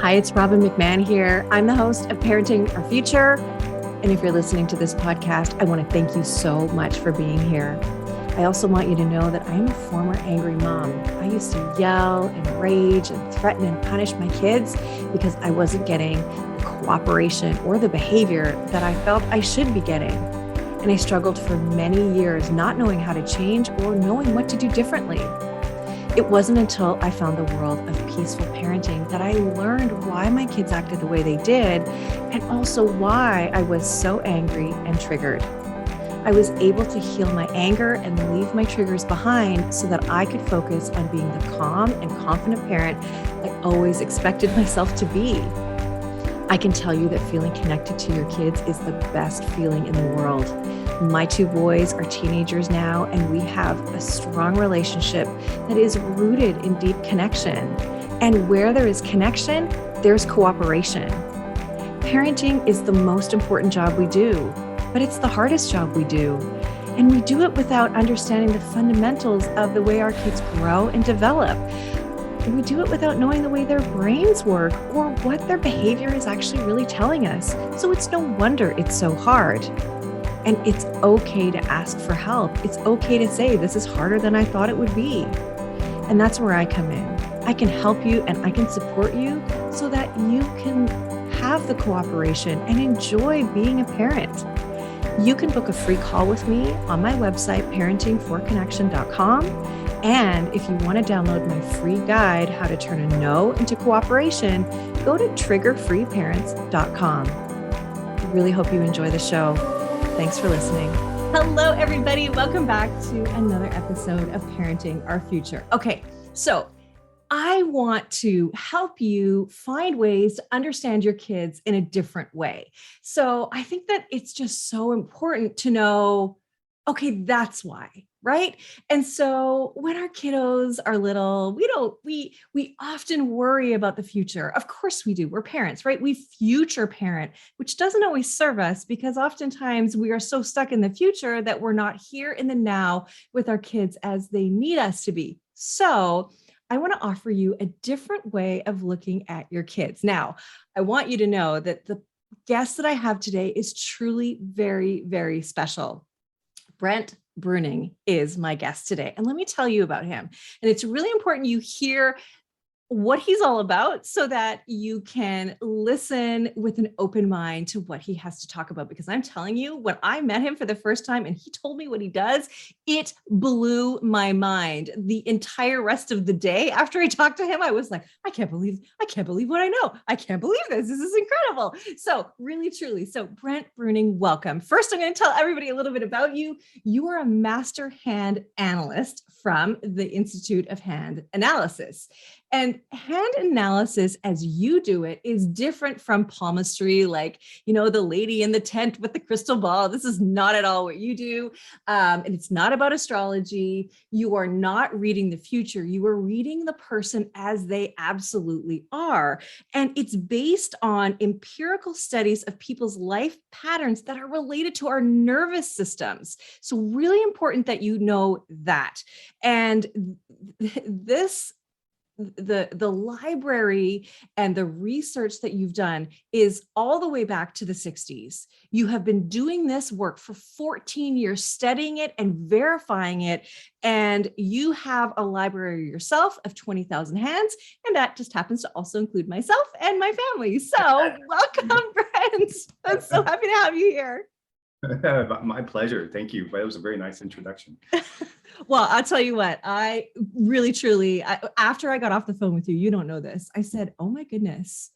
Hi, it's Robbin McManne here. I'm the host of Parenting Our Future. And if you're listening to this podcast, I want to thank you so much for being here. I also want you to know that I am a former angry mom. I used to yell and rage and threaten and punish my kids because I wasn't getting the cooperation or the behavior that I felt I should be getting. And I struggled for many years not knowing how to change or knowing what to do differently. It wasn't until I found the world of peaceful parenting that I learned why my kids acted the way they did, and also why I was so angry and triggered. I was able to heal my anger and leave my triggers behind so that I could focus on being the calm and confident parent I always expected myself to be. I can tell you that feeling connected to your kids is the best feeling in the world. My two boys are teenagers now, and we have a strong relationship that is rooted in deep connection. And where there is connection, there's cooperation. Parenting is the most important job we do, but it's the hardest job we do. And we do it without understanding the fundamentals of the way our kids grow and develop. And we do it without knowing the way their brains work or what their behavior is actually really telling us. So it's no wonder it's so hard. And it's okay to ask for help. It's okay to say, this is harder than I thought it would be. And that's where I come in. I can help you and I can support you so that you can have the cooperation and enjoy being a parent. You can book a free call with me on my website, parentingforconnection.com. And if you want to download my free guide, How to Turn a No into Cooperation, go to triggerfreeparents.com. I really hope you enjoy the show. Thanks for listening. Hello, everybody. Welcome back to another episode of Parenting Our Future. Okay, so I want to help you find ways to understand your kids in a different way. So I think that it's just so important to know, okay, that's why, right? And so when our kiddos are little, we often worry about the future. Of course we do. We're parents, right? We future parent, which doesn't always serve us because oftentimes we are so stuck in the future that we're not here in the now with our kids as they need us to be. So I want to offer you a different way of looking at your kids. Now, I want you to know that the guest that I have today is truly very, very special. Brent Bruning is my guest today. And let me tell you about him. And it's really important you hear what he's all about so that you can listen with an open mind to what he has to talk about. Because I'm telling you, when I met him for the first time and he told me what he does, it blew my mind. The entire rest of the day after I talked to him, I was like, I can't believe what I know. I can't believe this. This is incredible. So really, truly. So Brent Bruning, welcome. First, I'm going to tell everybody a little bit about you. You are a master hand analyst from the Institute of Hand Analysis. And hand analysis, as you do it, is different from palmistry, like, the lady in the tent with the crystal ball. This is not at all what you do. And it's not about astrology. You are not reading the future. You are reading the person as they absolutely are. And it's based on empirical studies of people's life patterns that are related to our nervous systems. So really important that you know that. And the library and the research that you've done is all the way back to the 60s. You have been doing this work for 14 years, studying it and verifying it. And you have a library yourself of 20,000 hands. And that just happens to also include myself and my family. So welcome, Brent. I'm so happy to have you here. My pleasure. Thank you. That was a very nice introduction. Well, I'll tell you what, I really, truly, after I got off the phone with you, you don't know this, I said, oh my goodness.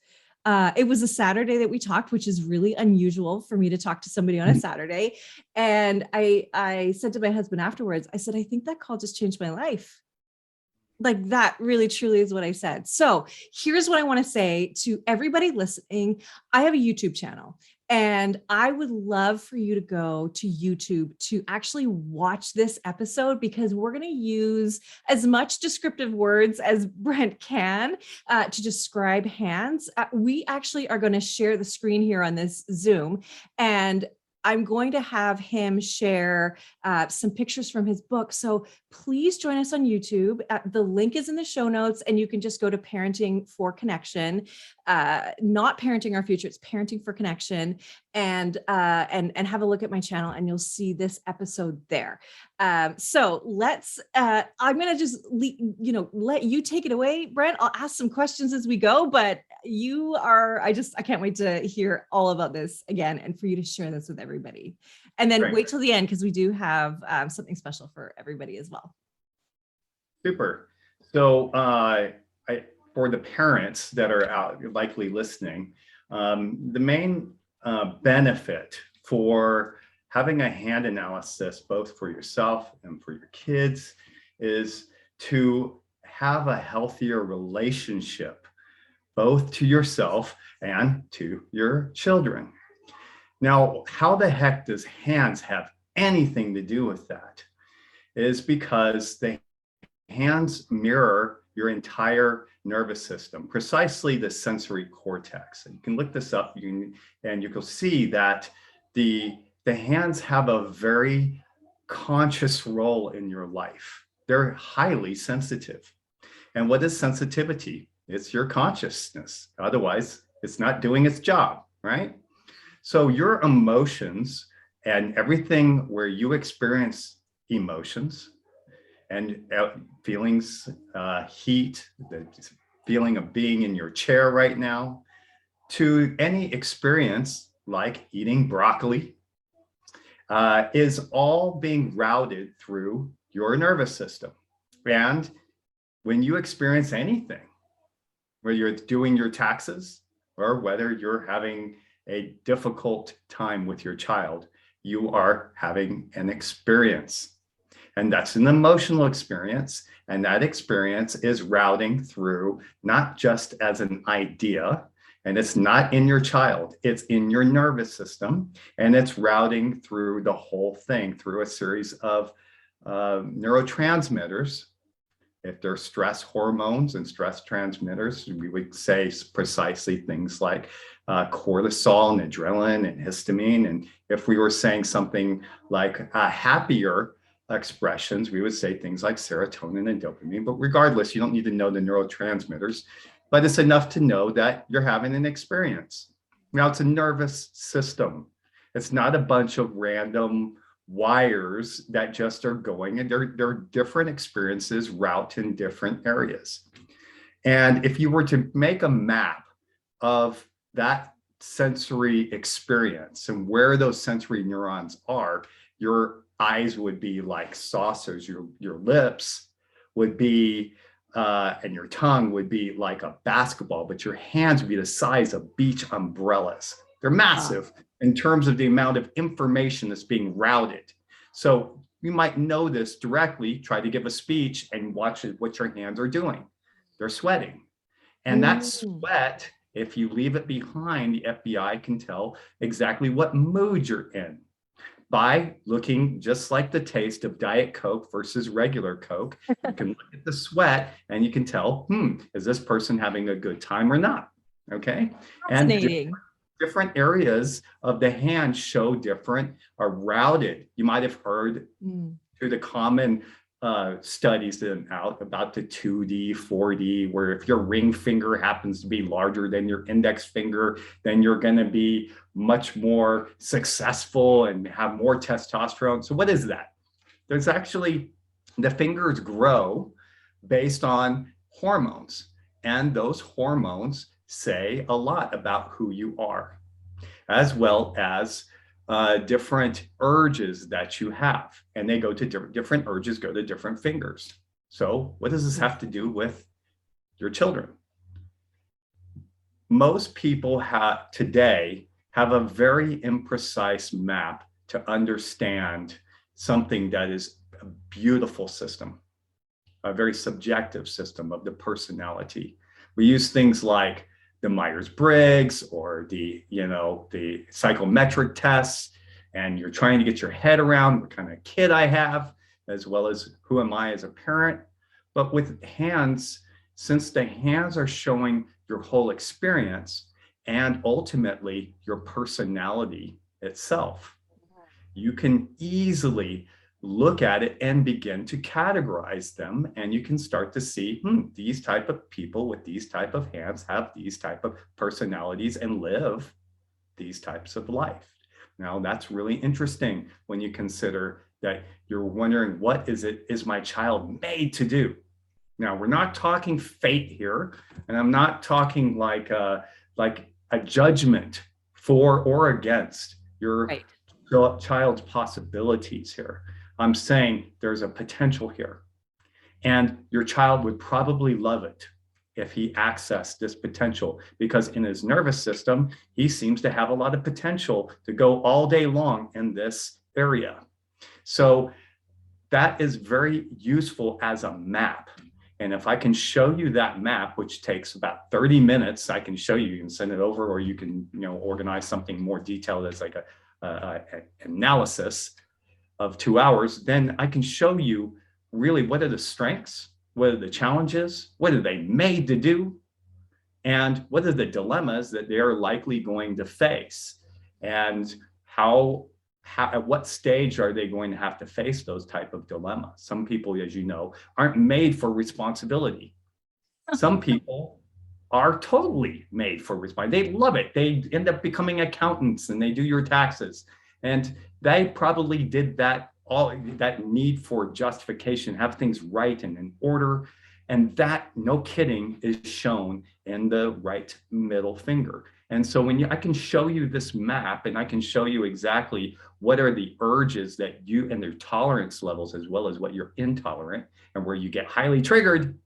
It was a Saturday that we talked, which is really unusual for me to talk to somebody on a Saturday. And I said to my husband afterwards, I said, I think that call just changed my life. Like that really, truly is what I said. So here's what I want to say to everybody listening. I have a YouTube channel. And I would love for you to go to YouTube to actually watch this episode because we're going to use as much descriptive words as Brent can to describe hands. We actually are going to share the screen here on this Zoom, and I'm going to have him share some pictures from his book. So please join us on YouTube. The link is in the show notes, and you can just go to Parenting for Connection. not Parenting Our Future, it's Parenting for Connection, and have a look at my channel and you'll see this episode there. So let's, I'm going to just, let you take it away, Brent. I'll ask some questions as we go, but I can't wait to hear all about this again and for you to share this with everybody. And then wait till the end, because we do have something special for everybody as well. Super. So for the parents that are out likely listening, the main benefit for having a hand analysis, both for yourself and for your kids, is to have a healthier relationship, both to yourself and to your children. Now, how the heck does hands have anything to do with that? Is because the hands mirror your entire nervous system, precisely the sensory cortex. And you can look this up and you can see that the hands have a very conscious role in your life. They're highly sensitive. And what is sensitivity? It's your consciousness. Otherwise, it's not doing its job, right? So your emotions and everything where you experience emotions and feelings, heat, the feeling of being in your chair right now, to any experience like eating broccoli, is all being routed through your nervous system. And when you experience anything, whether you're doing your taxes or whether you're having a difficult time with your child, you are having an experience. And that's an emotional experience. And that experience is routing through not just as an idea, and it's not in your child, it's in your nervous system. And it's routing through the whole thing through a series of neurotransmitters. If they're stress hormones and stress transmitters, we would say precisely things like cortisol and adrenaline and histamine. And if we were saying something like happier expressions, we would say things like serotonin and dopamine. But regardless, you don't need to know the neurotransmitters, but it's enough to know that you're having an experience. Now, it's a nervous system. It's not a bunch of random wires that just are going, and there are different experiences route in different areas. And if you were to make a map of that sensory experience and where those sensory neurons are, your eyes would be like saucers, your lips would be, and your tongue would be like a basketball, but your hands would be the size of beach umbrellas. They're massive in terms of the amount of information that's being routed. So you might know this directly, try to give a speech and watch what your hands are doing. They're sweating. And that sweat, if you leave it behind, the FBI can tell exactly what mood you're in by looking just like the taste of Diet Coke versus regular Coke. You can look at the sweat and you can tell, is this person having a good time or not? Okay. Fascinating. And different areas of the hand show different, are routed. You might have heard through the common studies that are out about the 2D, 4D, where if your ring finger happens to be larger than your index finger, then you're going to be much more successful and have more testosterone. So what is that? There's actually, the fingers grow based on hormones, and those hormones say a lot about who you are, as well as different urges that you have, and they go to different urges go to different fingers. So what does this have to do with your children? Most people today have a very imprecise map to understand something that is a beautiful system, a very subjective system of the personality. We use things like the Myers-Briggs or the psychometric tests, and you're trying to get your head around what kind of kid I have, as well as who am I as a parent. But with hands, since the hands are showing your whole experience and ultimately your personality itself, you can easily look at it and begin to categorize them. And you can start to see, these type of people with these type of hands have these type of personalities and live these types of life. Now, that's really interesting when you consider that you're wondering, what is my child made to do? Now, we're not talking fate here, and I'm not talking like a judgment for or against your child's possibilities here. I'm saying there's a potential here, and your child would probably love it if he accessed this potential, because in his nervous system, he seems to have a lot of potential to go all day long in this area. So that is very useful as a map. And if I can show you that map, which takes about 30 minutes, I can show you, you can send it over, or you can, organize something more detailed as like a analysis of 2 hours, then I can show you really what are the strengths, what are the challenges, what are they made to do, and what are the dilemmas that they're likely going to face, and how at what stage are they going to have to face those type of dilemmas. Some people, as you know, aren't made for responsibility. Some people are totally made for responsibility. They love it. They end up becoming accountants and they do your taxes. And they probably did that, all that need for justification, have things right and in order. And that, no kidding, is shown in the right middle finger. And so I can show you this map, and I can show you exactly what are the urges that you, and their tolerance levels, as well as what you're intolerant and where you get highly triggered.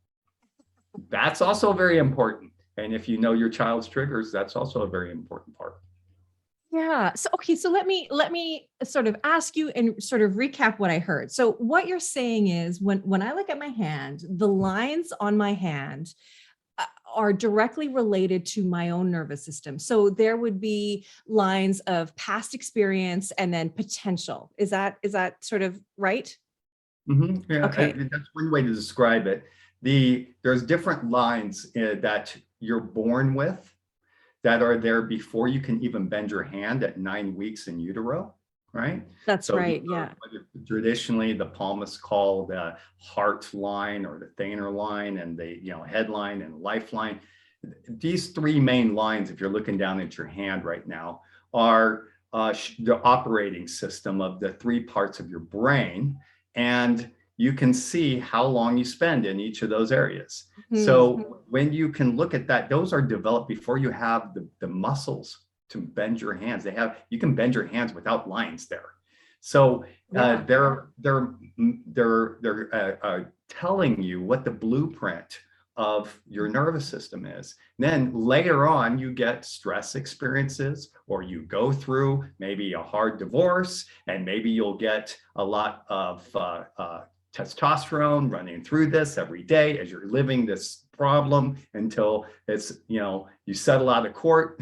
That's also very important. And if you know your child's triggers, that's also a very important part. Yeah. So, okay. So let me sort of ask you and sort of recap what I heard. So what you're saying is when I look at my hand, the lines on my hand are directly related to my own nervous system. So there would be lines of past experience and then potential. Is that sort of right? Mm-hmm. Yeah, Okay. that's one way to describe it. There's different lines that you're born with that are there before you can even bend your hand at 9 weeks in utero, right? That's right. Yeah. Traditionally, the palm is called the heart line or the thenar line, and the head line and lifeline. These three main lines, if you're looking down at your hand right now, are the operating system of the three parts of your brain, and you can see how long you spend in each of those areas. Mm-hmm. So when you can look at that, those are developed before you have the muscles to bend your hands. You can bend your hands without lines there. So they're telling you what the blueprint of your nervous system is. Then later on, you get stress experiences, or you go through maybe a hard divorce, and maybe you'll get a lot of testosterone running through this every day as you're living this problem until it's, you settle out of court.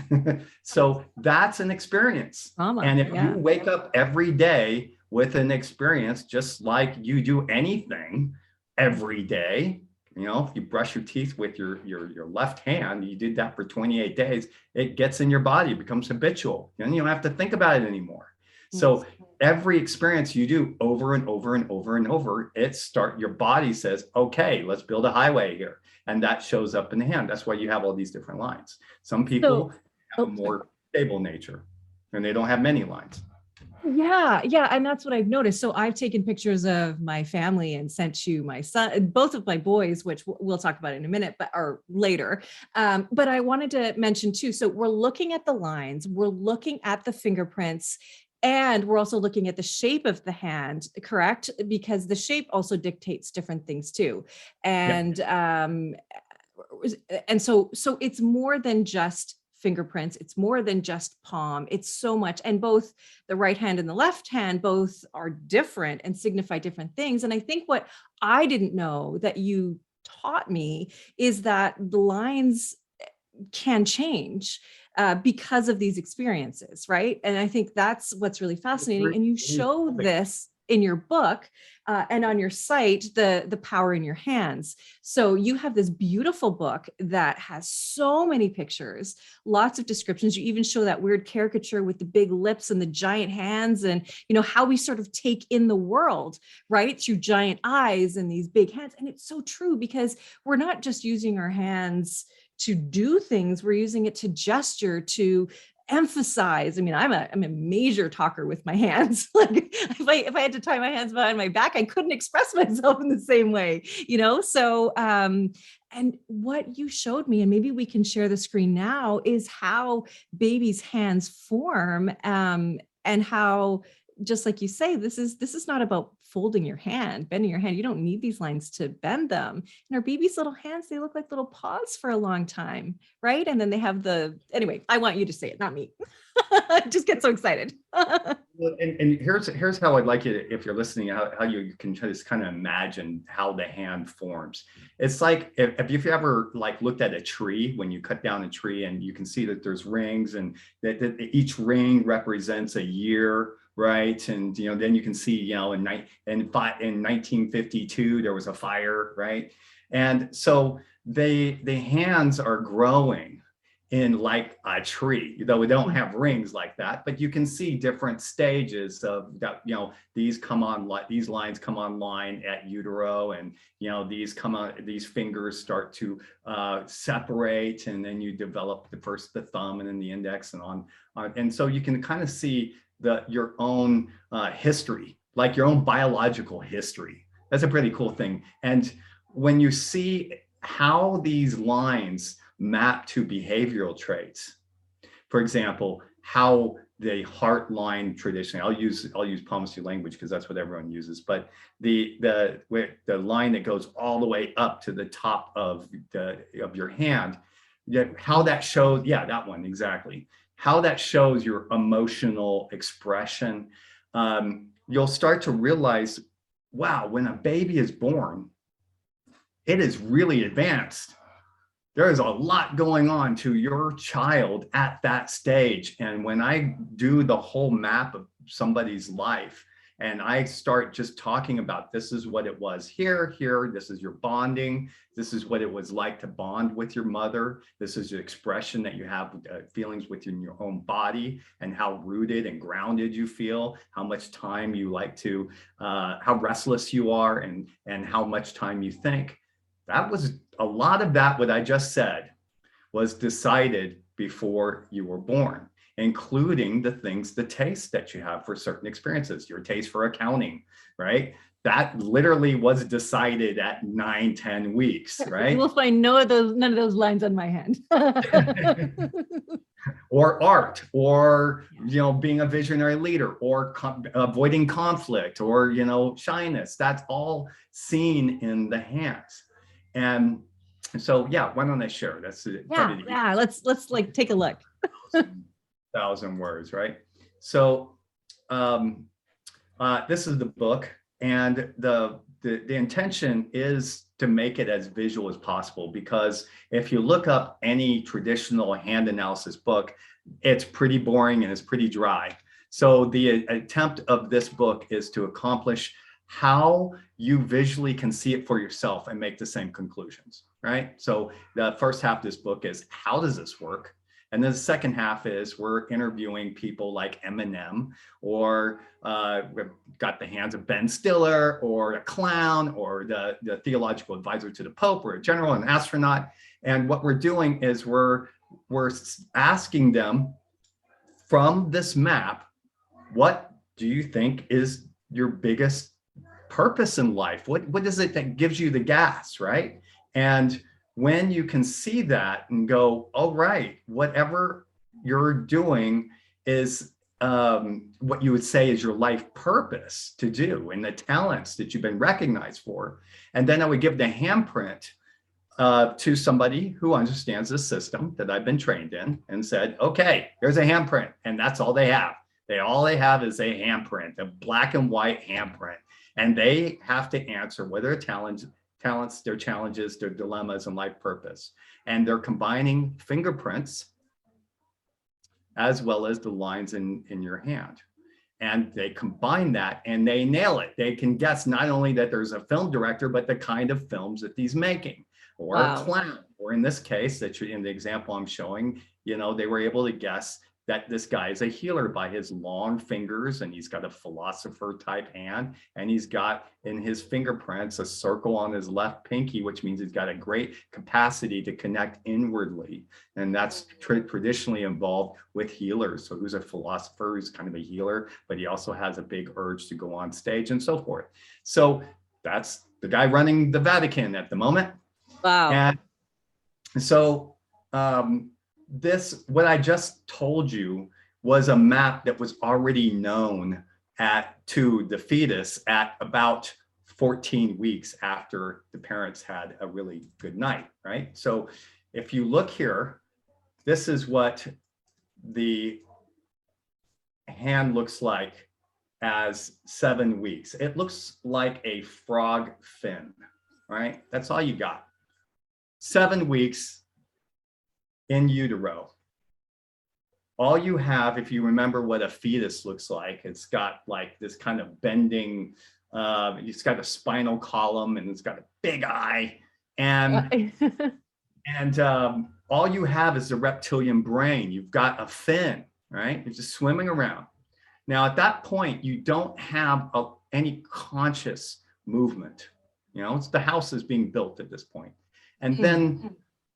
So that's an experience. And if you wake up every day with an experience, just like you do anything every day, if you brush your teeth with your left hand, you did that for 28 days, it gets in your body, it becomes habitual, and you don't have to think about it anymore. So every experience you do over and over and over and over, your body says, okay, let's build a highway here. And that shows up in the hand. That's why you have all these different lines. Some people have a more stable nature, and they don't have many lines. Yeah. And that's what I've noticed. So I've taken pictures of my family and sent to my son, both of my boys, which we'll talk about in a minute, or later. But I wanted to mention too, so we're looking at the lines, we're looking at the fingerprints, and we're also looking at the shape of the hand, correct? Because the shape also dictates different things too. And so it's more than just fingerprints. It's more than just palm. It's so much. And both the right hand and the left hand both are different and signify different things. And I think what I didn't know that you taught me is that the lines can change because of these experiences, right? And I think that's what's really fascinating. And you show this. in your book and on your site, the power in your hands. So you have this beautiful book that has so many pictures, lots of descriptions. You even show that weird caricature with the big lips and the giant hands, and how we sort of take in the world, right, through giant eyes and these big hands. And it's so true, because we're not just using our hands to do things, we're using it to gesture, to emphasize. I mean, I'm a major talker with my hands. Like if I had to tie my hands behind my back, I couldn't express myself in the same way, So, and what you showed me, and maybe we can share the screen now, is how babies' hands form, and how, just like you say, this is not about folding your hand, bending your hand. You don't need these lines to bend them. And our baby's little hands, they look like little paws for a long time, right? And then they have anyway, I want you to say it, not me. I just get so excited. And here's how I'd like you to, if you're listening, how you can just kind of imagine how the hand forms. It's like if you ever like looked at a tree, when you cut down a tree and you can see that there's rings, and that each ring represents a year, right? And then you can see, in 1952 there was a fire, right? And so the hands are growing in like a tree, though we don't have rings like that, but you can see different stages of that. These lines come online at utero, and these fingers start to separate, and then you develop the thumb and then the index and on. And so you can kind of see your own history, like your own biological history. That's a pretty cool thing. And when you see how these lines map to behavioral traits, for example, how the heart line traditionally, I'll use palmistry language because that's what everyone uses, but the line that goes all the way up to the top of your hand, how that shows, that one exactly, how that shows your emotional expression. You'll start to realize, wow, when a baby is born, it is really advanced. There is a lot going on to your child at that stage. And when I do the whole map of somebody's life, and I start just talking about, this is what it was here, this is your bonding, this is what it was like to bond with your mother, this is the expression that you have, feelings within your own body, and how rooted and grounded you feel, how much time you like to, how restless you are, and how much time you think. That was a lot of that, what I just said, was decided before you were born, including the taste that you have for certain experiences, your taste for accounting, right? That literally was decided at 9-10 weeks, right? You will find none of those lines on my hand. Or art, or being a visionary leader, or avoiding conflict, or shyness. That's all seen in the hands. And so, why don't I share? That's let's like take a look. 1,000 words, right? So this is the book, and the intention is to make it as visual as possible, because if you look up any traditional hand analysis book, it's pretty boring and it's pretty dry. So the attempt of this book is to accomplish how you visually can see it for yourself and make the same conclusions, right? So the first half of this book is, how does this work? And then the second half is, we're interviewing people like Eminem, or we've got the hands of Ben Stiller, or a clown, or the theological advisor to the Pope, or a general, an astronaut. And what we're doing is we're asking them, from this map, what do you think is your biggest purpose in life? What is it that gives you the gas, right? And when you can see that and go, all right, whatever you're doing is what you would say is your life purpose to do, and the talents that you've been recognized for. And then I would give the handprint to somebody who understands the system that I've been trained in, and said, okay, here's a handprint. And that's all they have. All they have is a handprint, a black and white handprint. And they have to answer what are talents, their challenges, their dilemmas, and life purpose. And they're combining fingerprints as well as the lines in your hand. And they combine that and they nail it. They can guess not only that there's a film director, but the kind of films that he's making, or a clown, or in this case, that in the example I'm showing, they were able to guess that this guy is a healer by his long fingers, and he's got a philosopher type hand, and he's got in his fingerprints a circle on his left pinky, which means he's got a great capacity to connect inwardly. And that's traditionally involved with healers. So who's a philosopher, who's kind of a healer, but he also has a big urge to go on stage and so forth. So that's the guy running the Vatican at the moment. Wow. And so what I just told you was a map that was already known to the fetus at about 14 weeks after the parents had a really good night, right? So if you look here, this is what the hand looks like as 7 weeks. It looks like a frog fin, right? That's all you got. 7 weeks in utero. All you have, if you remember what a fetus looks like, it's got like this kind of bending, it's got a spinal column, and it's got a big eye, and all you have is the reptilian brain. You've got a fin, right? You're just swimming around. Now at that point, you don't have any conscious movement. It's the house is being built at this point.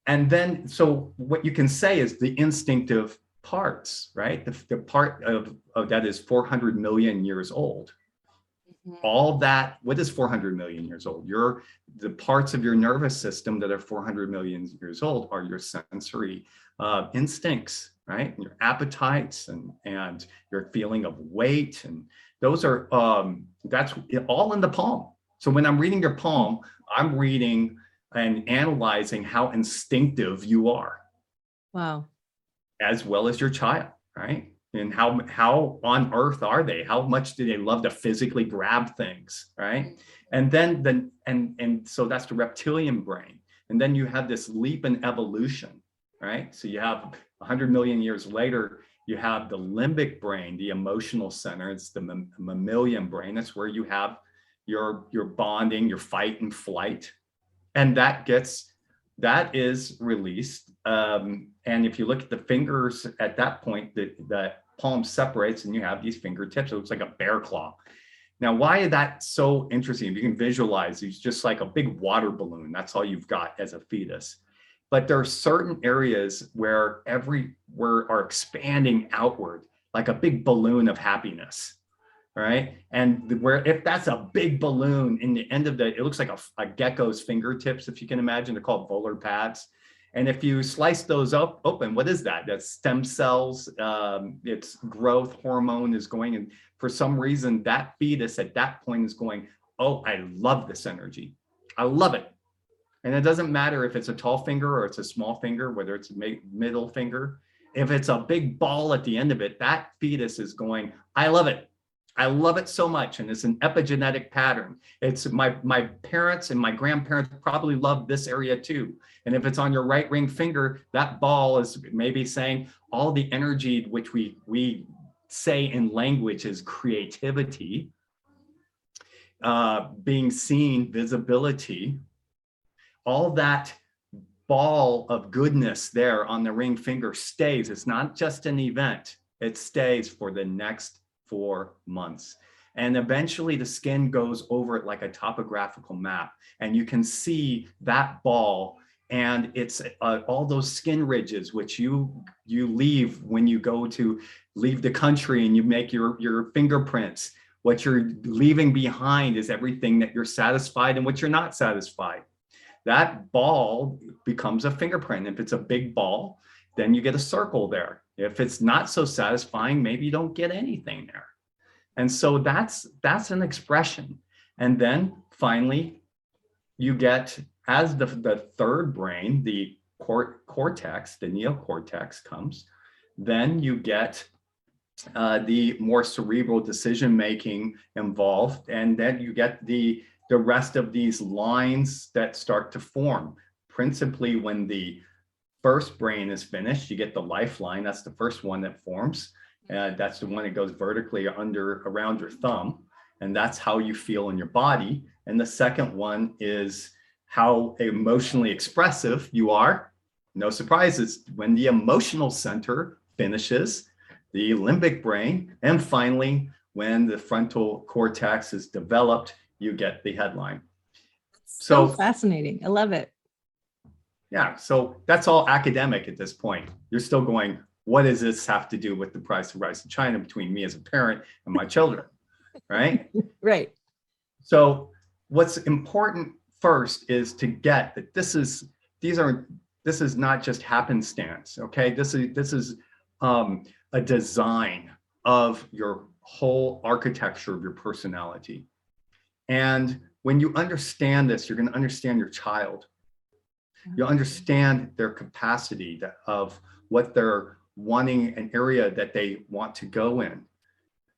And then, so what you can say is the instinctive parts, right? The part of that is 400 million years old. All that, what is 400 million years old? The parts of your nervous system that are 400 million years old are your sensory instincts, right? And your appetites and your feeling of weight. And those are, that's all in the palm. So when I'm reading your palm, I'm reading and analyzing how instinctive you are. Wow. As well as your child, right? And how on earth are they? How much do they love to physically grab things, right? And then so that's the reptilian brain. And then you have this leap in evolution, right? So you have 100 million years later, you have the limbic brain, the emotional center. It's the mammalian brain. That's where you have your bonding, your fight and flight. And that is released. And if you look at the fingers at that point, the palm separates and you have these fingertips. It looks like a bear claw. Now, why is that so interesting? If you can visualize, it's just like a big water balloon. That's all you've got as a fetus. But there are certain areas where are expanding outward, like a big balloon of happiness. Right. And where if that's a big balloon in the end of it looks like a gecko's fingertips, if you can imagine. They're called volar pads. And if you slice those open, what is that? That's stem cells. Its growth hormone is going. And for some reason, that fetus at that point is going, oh, I love this energy. I love it. And it doesn't matter if it's a tall finger or it's a small finger, whether it's a middle finger. If it's a big ball at the end of it, that fetus is going, I love it. I love it so much. And it's an epigenetic pattern. It's my parents and my grandparents probably loved this area too. And if it's on your right ring finger, that ball is maybe saying all the energy, which we say in language is creativity, being seen, visibility, all that ball of goodness there on the ring finger stays. It's not just an event. It stays for the next 4 months. And eventually the skin goes over it like a topographical map. And you can see that ball, and it's all those skin ridges, which you leave when you go to leave the country and you make your fingerprints. What you're leaving behind is everything that you're satisfied and what you're not satisfied. That ball becomes a fingerprint. If it's a big ball, then you get a circle there. If it's not so satisfying, maybe you don't get anything there. And so that's an expression. And then finally, you get, as the third brain, the cortex, the neocortex comes, then you get the more cerebral decision-making involved. And then you get the rest of these lines that start to form. Principally, when the first brain is finished, you get the lifeline. That's the first one that forms. That's the one that goes vertically around your thumb. And that's how you feel in your body. And the second one is how emotionally expressive you are. No surprises when the emotional center finishes, the limbic brain, and finally, when the frontal cortex is developed, you get the headline. So fascinating. I love it. Yeah, so that's all academic at this point. You're still going, what does this have to do with the price of rice in China between me as a parent and my children, right? Right. So what's important first is to get that this is not just happenstance, okay? This is a design of your whole architecture of your personality. And when you understand this, you're going to understand your child. You'll understand their capacity of what they're wanting, an area that they want to go in,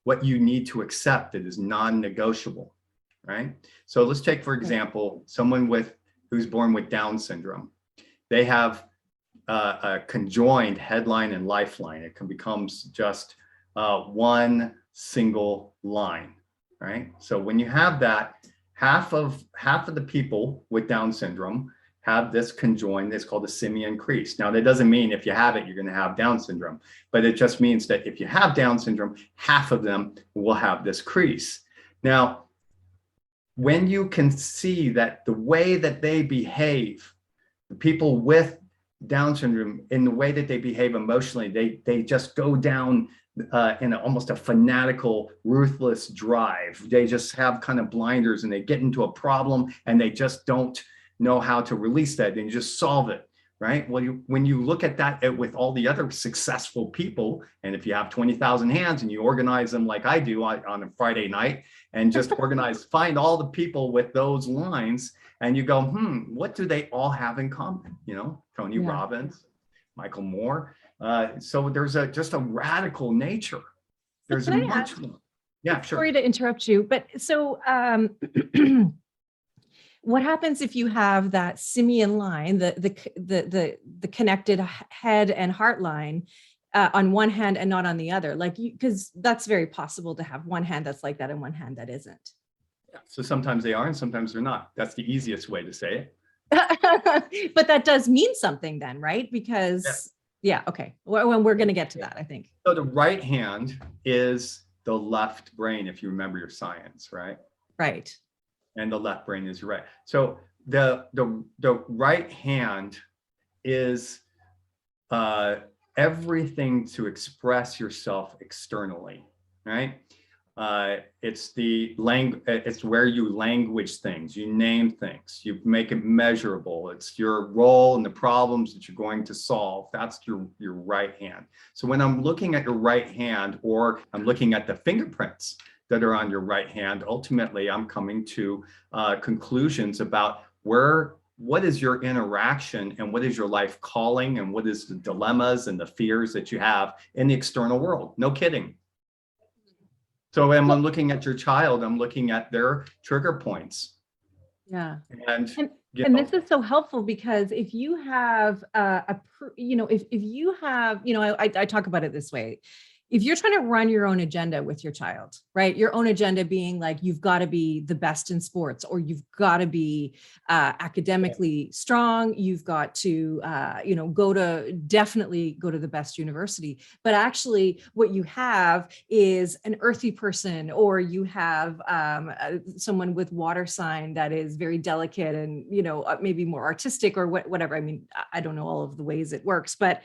what you need to accept that is non-negotiable, right? So let's take, for example, someone who's born with Down syndrome. They have a conjoined headline and lifeline. It becomes just one single line, right? So when you have that, half of the people with Down syndrome have this conjoined, it's called a simian crease. Now, that doesn't mean if you have it, you're going to have Down syndrome, but it just means that if you have Down syndrome, half of them will have this crease. Now, when you can see that the way that they behave, the people with Down syndrome, in the way that they behave emotionally, they just go down in almost a fanatical, ruthless drive. They just have kind of blinders and they get into a problem and they just don't know how to release that and you just solve it, right? Well, when you look at that with all the other successful people, and if you have 20,000 hands and you organize them like I do on a Friday night and just find all the people with those lines and you go, what do they all have in common? You know, Tony Robbins, Michael Moore. So there's just a radical nature. There's a much more. Yeah, sure. Sorry to interrupt you, but so what happens if you have that simian line, the connected head and heart line on one hand and not on the other? Like, because that's very possible to have one hand that's like that and one hand that isn't. Yeah, so sometimes they are and sometimes they're not. That's the easiest way to say it. But that does mean something then, right? Because okay. Well, we're going to get to that, I think. So the right hand is the left brain, if you remember your science, right? Right. And the left brain is right. So the right hand is everything to express yourself externally, right? It's it's where you language things, you name things, you make it measurable. It's your role and the problems that you're going to solve. That's your right hand. So when I'm looking at your right hand, or I'm looking at the fingerprints that are on your right hand, ultimately I'm coming to conclusions about what is your interaction and what is your life calling and what is the dilemmas and the fears that you have in the external world. No kidding. So when I'm looking at your child, I'm looking at their trigger points. Yeah. And this is so helpful, because if you have if you have, I talk about it this way. If you're trying to run your own agenda with your child, right? Your own agenda being like, you've got to be the best in sports, or you've got to be academically strong. You've got to, definitely go to the best university. But actually what you have is an earthy person, or you have someone with water sign that is very delicate and, maybe more artistic or whatever. I mean, I don't know all of the ways it works, but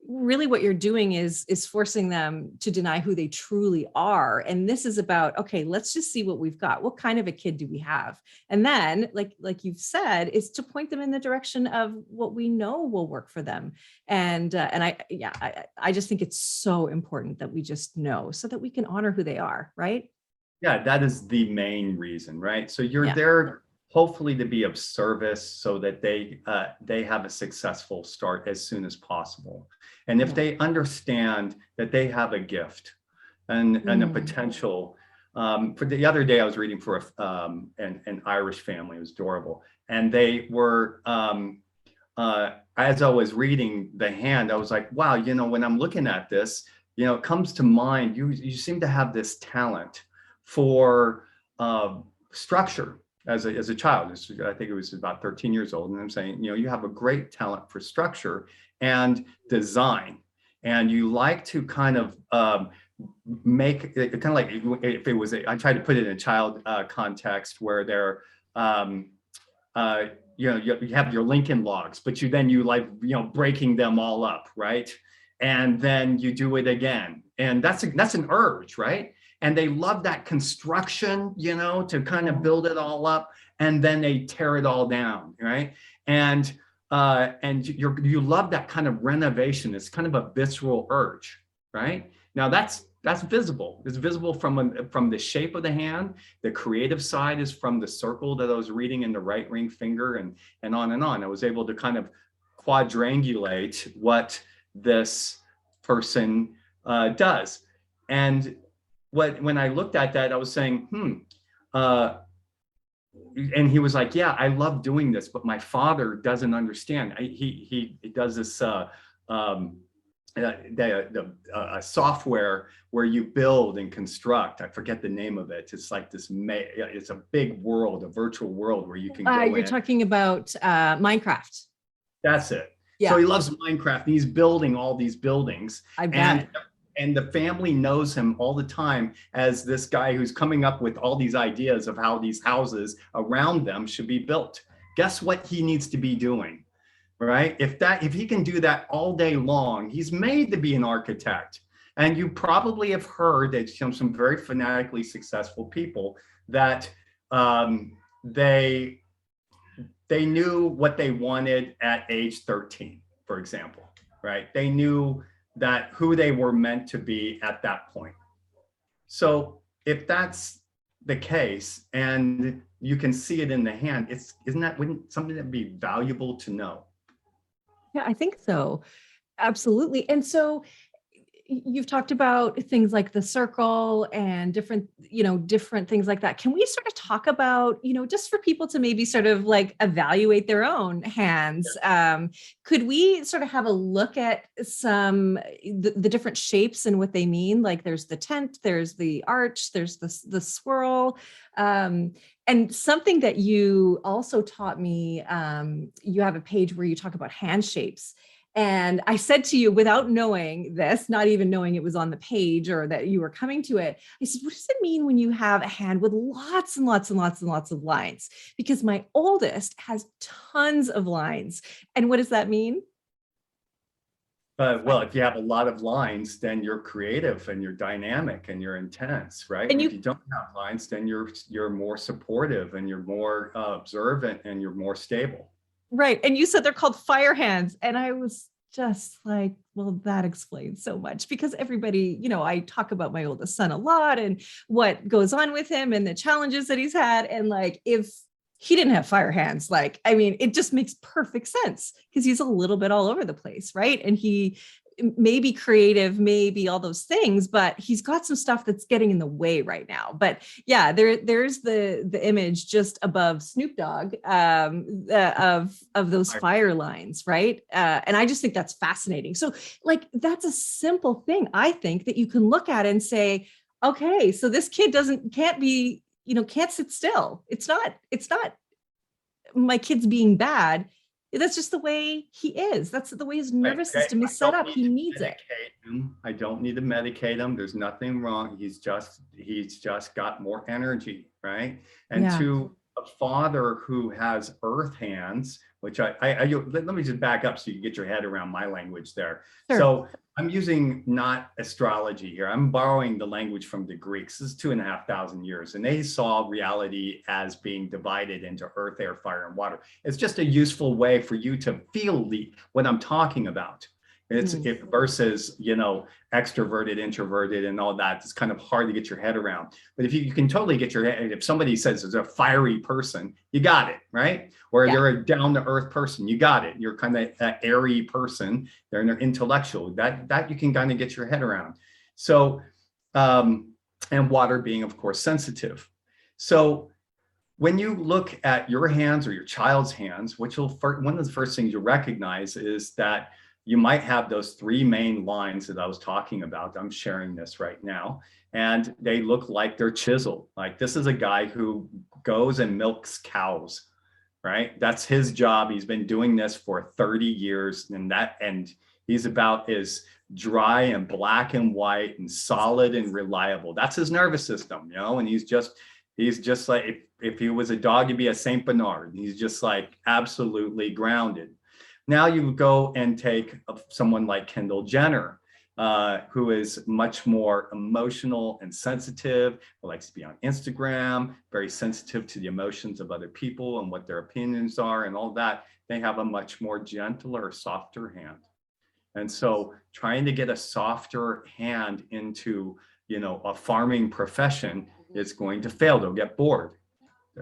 really what you're doing is forcing them to deny who they truly are. And this is about, okay, let's just see what we've got. What kind of a kid do we have? And then like you've said, is to point them in the direction of what we know will work for them. And I just think it's so important that we just know, so that we can honor who they are. Right. Yeah, that is the main reason, right? So you're there hopefully to be of service so that they have a successful start as soon as possible. And if they understand that they have a gift and a potential, for the other day I was reading for an Irish family. It was adorable. And they were, as I was reading the hand, I was like, wow, when I'm looking at this, it comes to mind, you seem to have this talent for structure as a child. I think it was about 13 years old. And I'm saying, you have a great talent for structure and design. And you like to kind of make it kind of like, if it was, I tried to put it in a child context where they're, you have your Lincoln logs, but you like, breaking them all up, right? And then you do it again. And that's an urge, right? And they love that construction, to kind of build it all up, and then they tear it all down, right? And you love that kind of renovation. It's kind of a visceral urge, right? Now that's visible. It's visible from the shape of the hand. The creative side is from the circle that I was reading in the right ring finger, and on and on. I was able to kind of quadrangulate what this person does. And when I looked at that, I was saying, and he was like, yeah, I love doing this, but my father doesn't understand. He does this software where you build and construct. I forget the name of it. It's like this, it's a big world, a virtual world where you can go You're talking about Minecraft. That's it. Yeah. So he loves Minecraft and he's building all these buildings. I bet. And the family knows him all the time as this guy who's coming up with all these ideas of how these houses around them should be built. Guess what he needs to be doing, right? If he can do that all day long, he's made to be an architect. And you probably have heard that some very fanatically successful people that they knew what they wanted at age 13, for example, right? They knew that who they were meant to be at that point. So if that's the case and you can see it in the hand, wouldn't something that'd be valuable to know? Yeah, I think so. Absolutely. And so you've talked about things like the circle and different things like that. Can we sort of talk about, just for people to maybe sort of like evaluate their own hands? Could we sort of have a look at the different shapes and what they mean? Like there's the tent, there's the arch, there's the swirl. And something that you also taught me, you have a page where you talk about hand shapes. And I said to you, without knowing this, not even knowing it was on the page or that you were coming to it, I said, what does it mean when you have a hand with lots and lots and lots and lots of lines? Because my oldest has tons of lines. And what does that mean? Well, if you have a lot of lines, then you're creative and you're dynamic and you're intense, right? And if you don't have lines, then you're more supportive and you're more observant and you're more stable. Right. And you said they're called fire hands. And I was just like, well, that explains so much, because everybody, I talk about my oldest son a lot and what goes on with him and the challenges that he's had. And like, if he didn't have fire hands, it just makes perfect sense because he's a little bit all over the place. Right. And he may be creative, maybe all those things, but he's got some stuff that's getting in the way right now. But yeah, there's the image just above Snoop Dogg of those fire lines, right? And I just think that's fascinating. So like, that's a simple thing, I think, that you can look at and say, okay, so this kid can't sit still. It's not my kid's being bad. That's just the way he is. That's the way his nervous system is set up. He needs it. I don't need to medicate him. There's nothing wrong. He's just got more energy, right? And to a father who has earth hands, which let me just back up so you can get your head around my language there. Sure. So I'm using not astrology here. I'm borrowing the language from the Greeks. This is 2,500 years, and they saw reality as being divided into earth, air, fire, and water. It's just a useful way for you to feel what I'm talking about. It versus, extroverted, introverted, and all that. It's kind of hard to get your head around. But if you can totally get your head, if somebody says there's a fiery person, you got it, right? Or they're a down-to-earth person, you got it. You're kind of an airy person. They're intellectual. That you can kind of get your head around. So, and water being, of course, sensitive. So when you look at your hands or your child's hands, one of the first things you recognize is that you might have those three main lines that I was talking about. I'm sharing this right now, and they look like they're chiseled. Like, this is a guy who goes and milks cows, right? That's his job. He's been doing this for 30 years, and he's about as dry and black and white and solid and reliable. That's his nervous system, and he's just like, if he was a dog, he'd be a Saint Bernard. He's just like absolutely grounded. Now you go and take someone like Kendall Jenner, who is much more emotional and sensitive, who likes to be on Instagram, very sensitive to the emotions of other people and what their opinions are and all that. They have a much more gentler, softer hand. And so trying to get a softer hand into, a farming profession is going to fail. They'll get bored.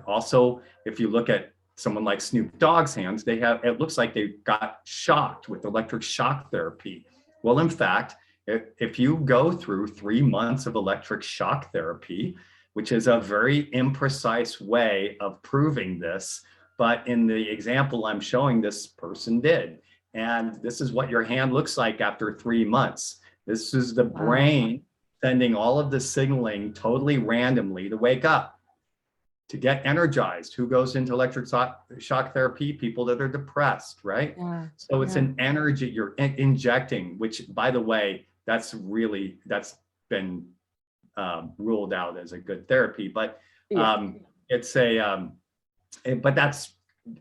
Also, if you look at someone like Snoop Dogg's hands, it looks like they got shocked with electric shock therapy. Well, in fact, if you go through 3 months of electric shock therapy, which is a very imprecise way of proving this, but in the example I'm showing, this person did. And this is what your hand looks like after 3 months. This is the brain sending all of the signaling totally randomly to wake up, to get energized. Who goes into electric shock therapy? People that are depressed, right? Yeah. So it's an energy you're injecting, which, by the way, that's been ruled out as a good therapy, but but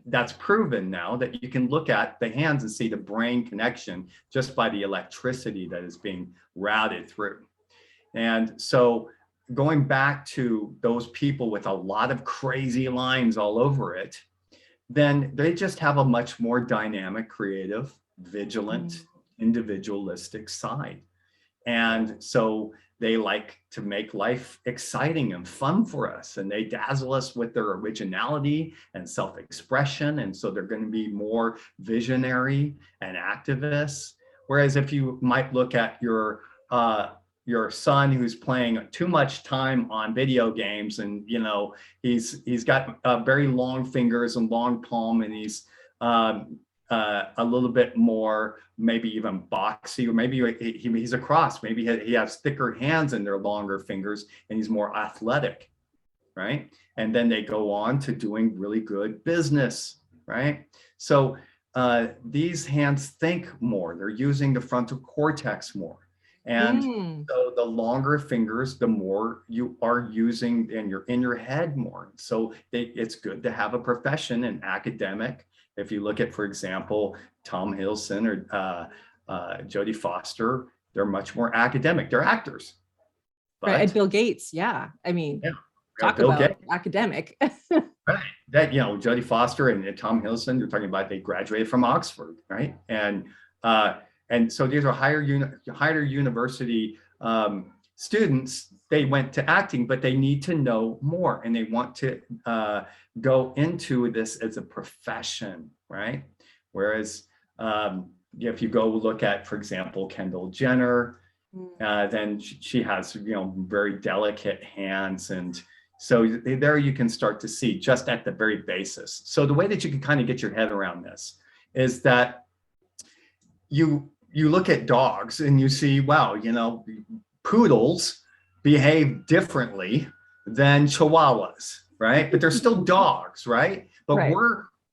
that's proven now that you can look at the hands and see the brain connection just by the electricity that is being routed through. And so going back to those people with a lot of crazy lines all over it, then they just have a much more dynamic, creative, vigilant, individualistic side. And so they like to make life exciting and fun for us, and they dazzle us with their originality and self-expression. And so they're going to be more visionary and activists. Whereas if you might look at your son who's playing too much time on video games, and he's got very long fingers and long palm, and he's a little bit more, maybe even boxy, or maybe he's a cross. Maybe he has thicker hands and they're longer fingers, and he's more athletic, right? And then they go on to doing really good business, right? So these hands think more. They're using the frontal cortex more. And so the longer fingers, the more you are using, and you're in your head more. So it's good to have a profession and academic. If you look at, for example, Tom Hiddleston or Jodie Foster, they're much more academic. They're actors. But, right, and Bill Gates, talk Bill about Gates. Academic. Right. That, Jodie Foster and Tom Hiddleston, you're talking about, they graduated from Oxford, right? And so these are higher university students. They went to acting, but they need to know more, and they want to go into this as a profession, right? Whereas if you go look at, for example, Kendall Jenner, then she has very delicate hands, and so there you can start to see just at the very basis. So the way that you can kind of get your head around this is that you look at dogs and you see, wow, poodles behave differently than chihuahuas, right? But they're still dogs, right? But right.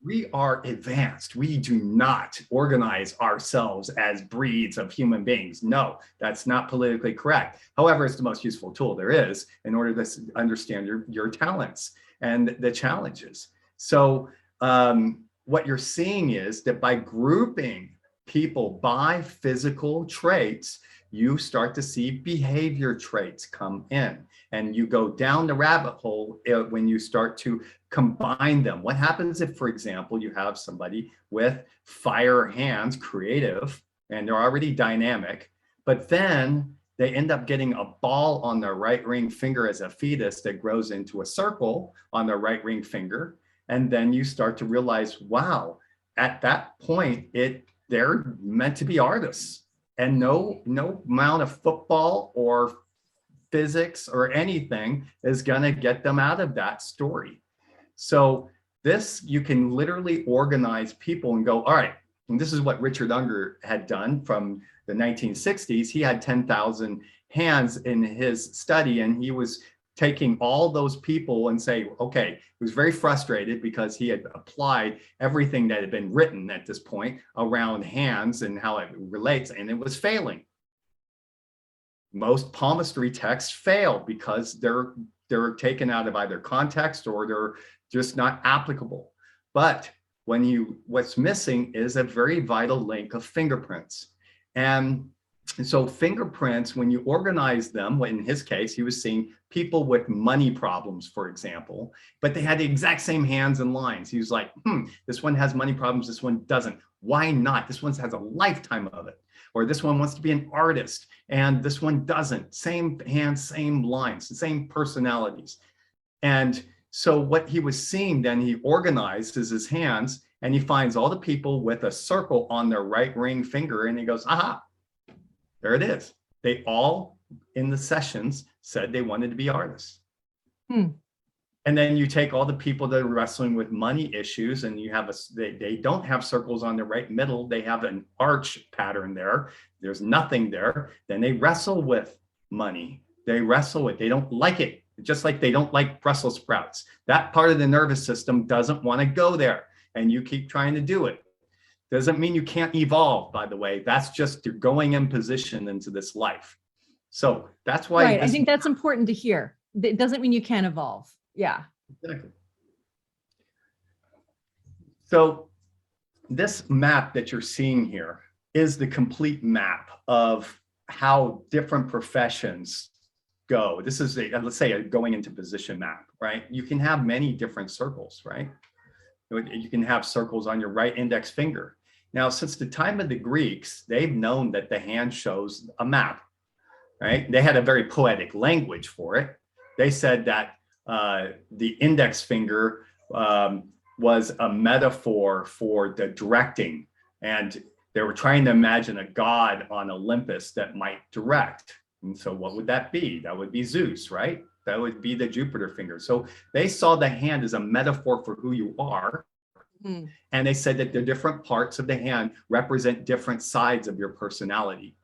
we are advanced. We do not organize ourselves as breeds of human beings. No, that's not politically correct. However, it's the most useful tool there is in order to understand your talents and the challenges. So what you're seeing is that by grouping people by physical traits, you start to see behavior traits come in, and you go down the rabbit hole when you start to combine them. What happens if, for example, you have somebody with fire hands, creative, and they're already dynamic, but then they end up getting a ball on their right ring finger as a fetus that grows into a circle on their right ring finger. And then you start to realize, wow, at that point, they're meant to be artists. And no amount of football or physics or anything is going to get them out of that story. So this, you can literally organize people and go, all right, And this is what Richard Unger had done from the 1960s. He had 10,000 hands in his study, and he was taking all those people and say, okay, he was very frustrated because he had applied everything that had been written at this point around hands and how it relates, and it was failing. Most palmistry texts fail because they're taken out of either context or they're just not applicable. But what's missing is a very vital link of fingerprints. And so fingerprints, when you organize them, in his case, he was seeing people with money problems, for example, but they had the exact same hands and lines. He was like, this one has money problems, this one doesn't. Why not? This one has a lifetime of it. Or this one wants to be an artist and this one doesn't. Same hands, same lines, same personalities. And so what he was seeing then, he organizes his hands and he finds all the people with a circle on their right ring finger, and he goes, aha, there it is. They all in the sessions said they wanted to be artists. And then you take all the people that are wrestling with money issues, and you have they don't have circles on the right middle. They have an arch pattern there. There's nothing there. Then they wrestle with money. They wrestle with, they don't like it. Just like they don't like Brussels sprouts. That part of the nervous system doesn't want to go there. And you keep trying to do it. Doesn't mean you can't evolve, by the way. That's just you're going in position into this life. So that's why. Right. I think that's important to hear. It doesn't mean you can't evolve. Yeah. Exactly. So this map that you're seeing here is the complete map of how different professions go. This is let's say a going into position map, right? You can have many different circles, right? You can have circles on your right index finger. Now, since the time of the Greeks, they've known that the hand shows a map, right? They had a very poetic language for it. They said that the index finger was a metaphor for the directing, and they were trying to imagine a god on Olympus that might direct. And so what would that be? That would be Zeus, right? That would be the Jupiter finger. So they saw the hand as a metaphor for who you are. And they said that the different parts of the hand represent different sides of your personality.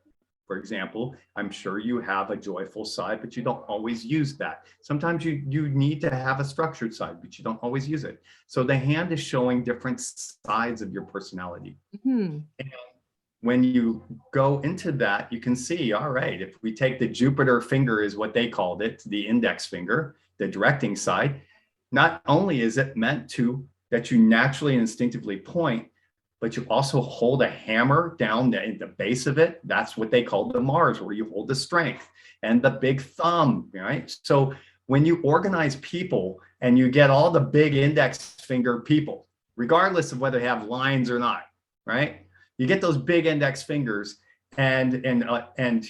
For example, I'm sure you have a joyful side, but you don't always use that. Sometimes you need to have a structured side, but you don't always use it. So the hand is showing different sides of your personality. And when you go into that, you can see, all right, if we take the Jupiter finger is what they called it, the index finger, the directing side, not only is it meant that you naturally and instinctively point, but you also hold a hammer down the base of it. That's what they call the Mars, where you hold the strength, and the big thumb, right? So when you organize people and you get all the big index finger people, regardless of whether they have lines or not, right? You get those big index fingers and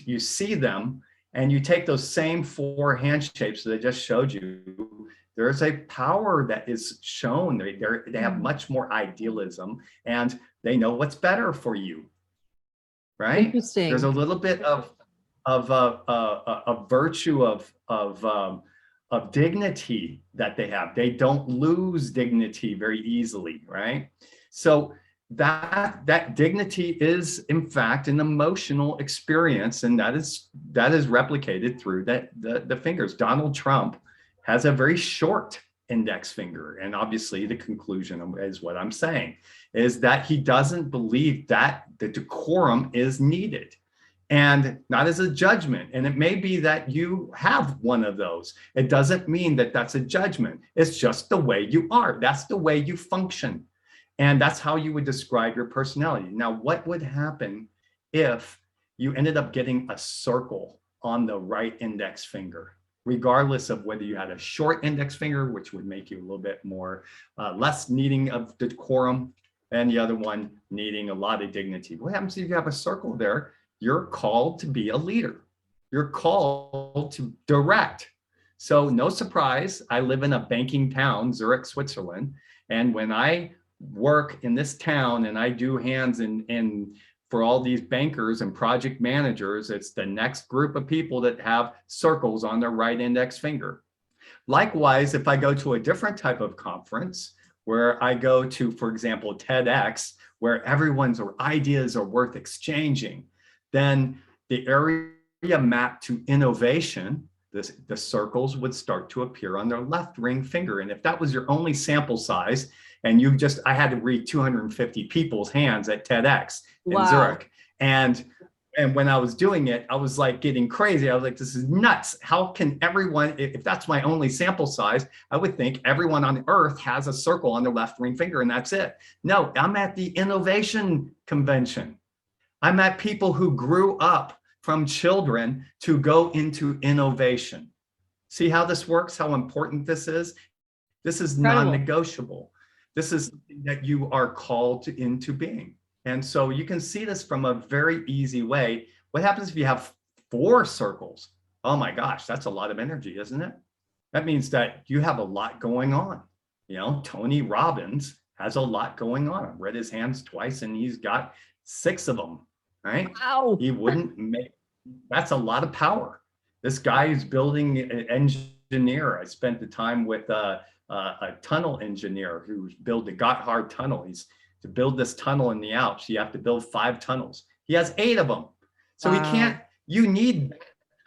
you see them, and you take those same 4 hand shapes that I just showed you. There's a power that is shown. They have much more idealism, and they know what's better for you, right? Interesting. There's a little bit of a virtue of dignity that they have. They don't lose dignity very easily, right? So that dignity is in fact an emotional experience, and that is replicated through the fingers. Donald Trump has a very short index finger, and obviously the conclusion is what I'm saying is that he doesn't believe that the decorum is needed, and not as a judgment. And it may be that you have one of those. It doesn't mean that that's a judgment. It's just the way you are. That's the way you function. And that's how you would describe your personality. Now, what would happen if you ended up getting a circle on the right index finger, regardless of whether you had a short index finger, which would make you a little bit more, less needing of decorum, and the other one needing a lot of dignity? What happens if you have a circle there? You're called to be a leader. You're called to direct. So no surprise, I live in a banking town, Zurich, Switzerland. And when I work in this town and I do hands in for all these bankers and project managers, it's the next group of people that have circles on their right index finger. Likewise, if I go to a different type of conference where I go to, for example, TEDx, where everyone's ideas are worth exchanging, then the area mapped to innovation, the circles would start to appear on their left ring finger. And if that was your only sample size, and I had to read 250 people's hands at TEDx in Zurich. And when I was doing it, I was like getting crazy. I was like, this is nuts. How can everyone, if that's my only sample size, I would think everyone on earth has a circle on their left ring finger and that's it. No, I'm at the innovation convention. I'm at people who grew up from children to go into innovation. See how this works, how important this is? This is non-negotiable. This is something that you are called into being. And so you can see this from a very easy way. What happens if you have 4 circles? Oh my gosh, that's a lot of energy, isn't it? That means that you have a lot going on. You know, Tony Robbins has a lot going on. I've read his hands twice and he's got 6 of them, right? Wow. He wouldn't make, that's a lot of power. This guy is building an engineer. I spent the time with a tunnel engineer who built the Gotthard tunnel. To build this tunnel in the Alps, you have to build 5 tunnels. He has 8 of them. So he can't, you need that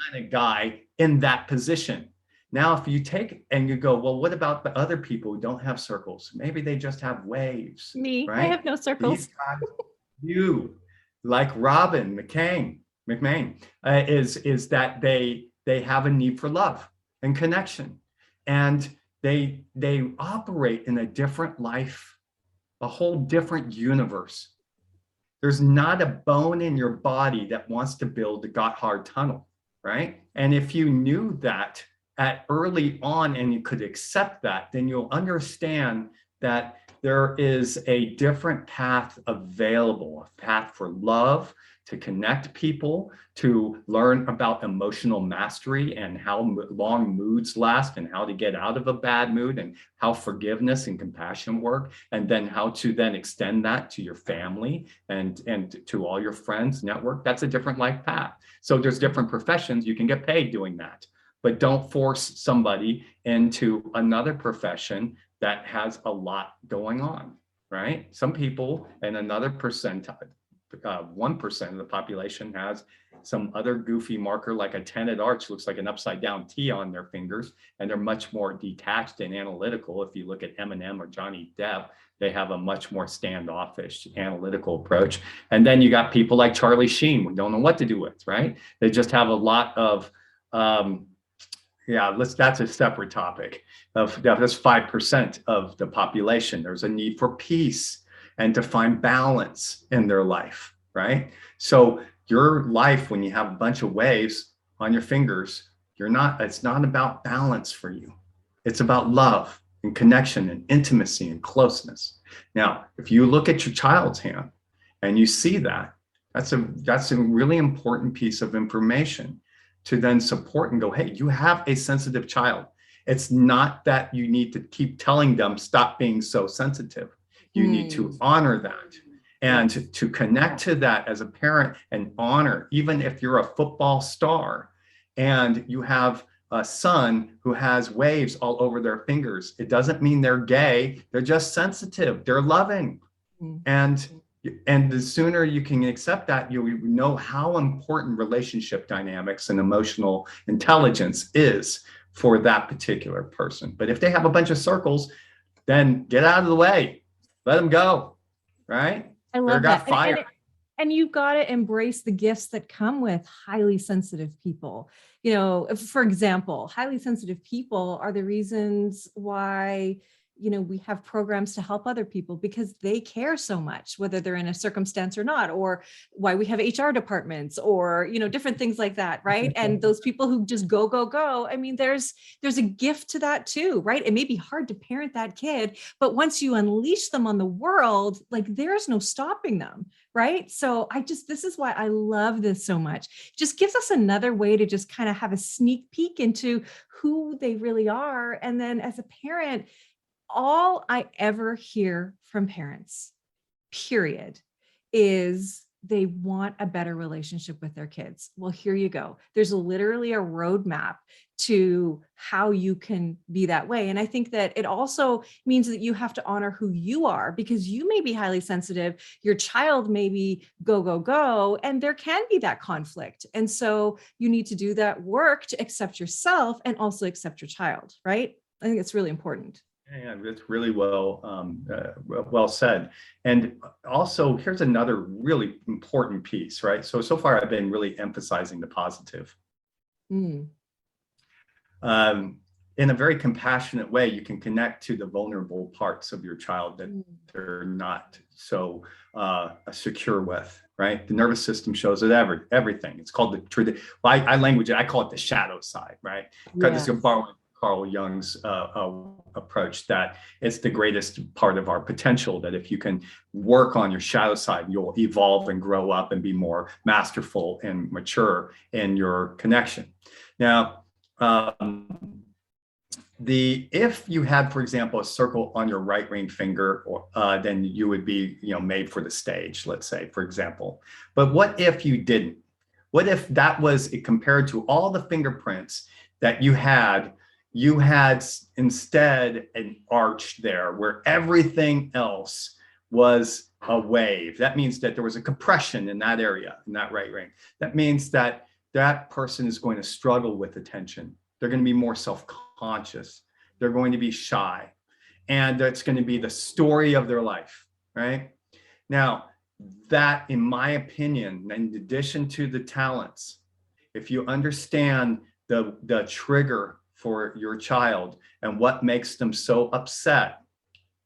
kind of guy in that position. Now, if you take and you go, well, what about the other people who don't have circles? Maybe they just have waves. Me, right? I have no circles. These guys, you, like Robbin, McManne, is that they have a need for love and connection. And they operate in a different life, a whole different universe. There's not a bone in your body that wants to build the Gotthard tunnel, right? And if you knew that at early on and you could accept that, then you'll understand that there is a different path available, a path for love, to connect people, to learn about emotional mastery and how long moods last and how to get out of a bad mood and how forgiveness and compassion work, and then how to then extend that to your family and to all your friends network. That's a different life path. So there's different professions. You can get paid doing that, but don't force somebody into another profession that has a lot going on, right? Some people, and another percentile, 1% of the population has some other goofy marker like a tenet arch, looks like an upside down T on their fingers, and they're much more detached and analytical. If you look at Eminem or Johnny Depp, they have a much more standoffish analytical approach. And then you got people like Charlie Sheen, we don't know what to do with, right? They just have a lot of, that's a separate topic. That's 5% of the population. There's a need for peace and to find balance in their life, right? So your life, when you have a bunch of waves on your fingers, it's not about balance for you. It's about love and connection and intimacy and closeness. Now, if you look at your child's hand and you see that, that's a really important piece of information to then support and go, hey, you have a sensitive child. It's not that you need to keep telling them, stop being so sensitive. You need to honor that and to connect to that as a parent and honor, even if you're a football star and you have a son who has waves all over their fingers. It doesn't mean they're gay. They're just sensitive. They're loving. And the sooner you can accept that, you know how important relationship dynamics and emotional intelligence is for that particular person. But if they have a bunch of circles, then get out of the way. Let them go, right? I love that. And you've got to embrace the gifts that come with highly sensitive people. You know, for example, highly sensitive people are the reasons why, you know, we have programs to help other people because they care so much, whether they're in a circumstance or not, or why we have HR departments or, you know, different things like that, right? And those people who just go, go, go. I mean, there's a gift to that too, right? It may be hard to parent that kid, but once you unleash them on the world, like there's no stopping them, right? So this is why I love this so much. It just gives us another way to just kind of have a sneak peek into who they really are. And then as a parent, all I ever hear from parents, period, is they want a better relationship with their kids. Well, here you go. There's literally a roadmap to how you can be that way. And I think that it also means that you have to honor who you are, because you may be highly sensitive. Your child may be go, go, go, and there can be that conflict. And so you need to do that work to accept yourself and also accept your child, right? I think it's really important. Yeah, that's really well said. And also, here's another really important piece, right? So far, I've been really emphasizing the positive. Mm. In a very compassionate way, you can connect to the vulnerable parts of your child that they're not so secure with, right? The nervous system shows it everything. It's called I call it the shadow side, right? Because Yes. it's borrowing Carl Jung's approach that it's the greatest part of our potential, that if you can work on your shadow side, you'll evolve and grow up and be more masterful and mature in your connection. Now, if you had, for example, a circle on your right ring finger, then you would be, made for the stage, let's say, for example. But what if you didn't? What if that was compared to all the fingerprints that you had instead an arch there where everything else was a wave? That means that there was a compression in that area, in that right ring. That means that that person is going to struggle with attention. They're going to be more self-conscious. They're going to be shy. And that's going to be the story of their life, right? Now, that, in my opinion, in addition to the talents, if you understand the trigger for your child and what makes them so upset,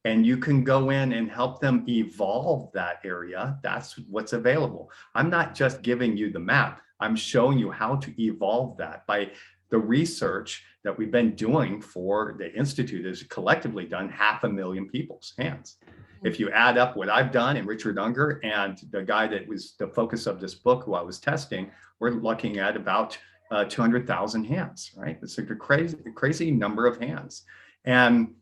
and you can go in and help them evolve that area, that's what's available. I'm not just giving you the map. I'm showing you how to evolve that by the research that we've been doing for the Institute has collectively done 500,000 people's hands. If you add up what I've done and Richard Unger and the guy that was the focus of this book who I was testing, we're looking at about 200,000 hands, right? It's like a crazy number of hands. And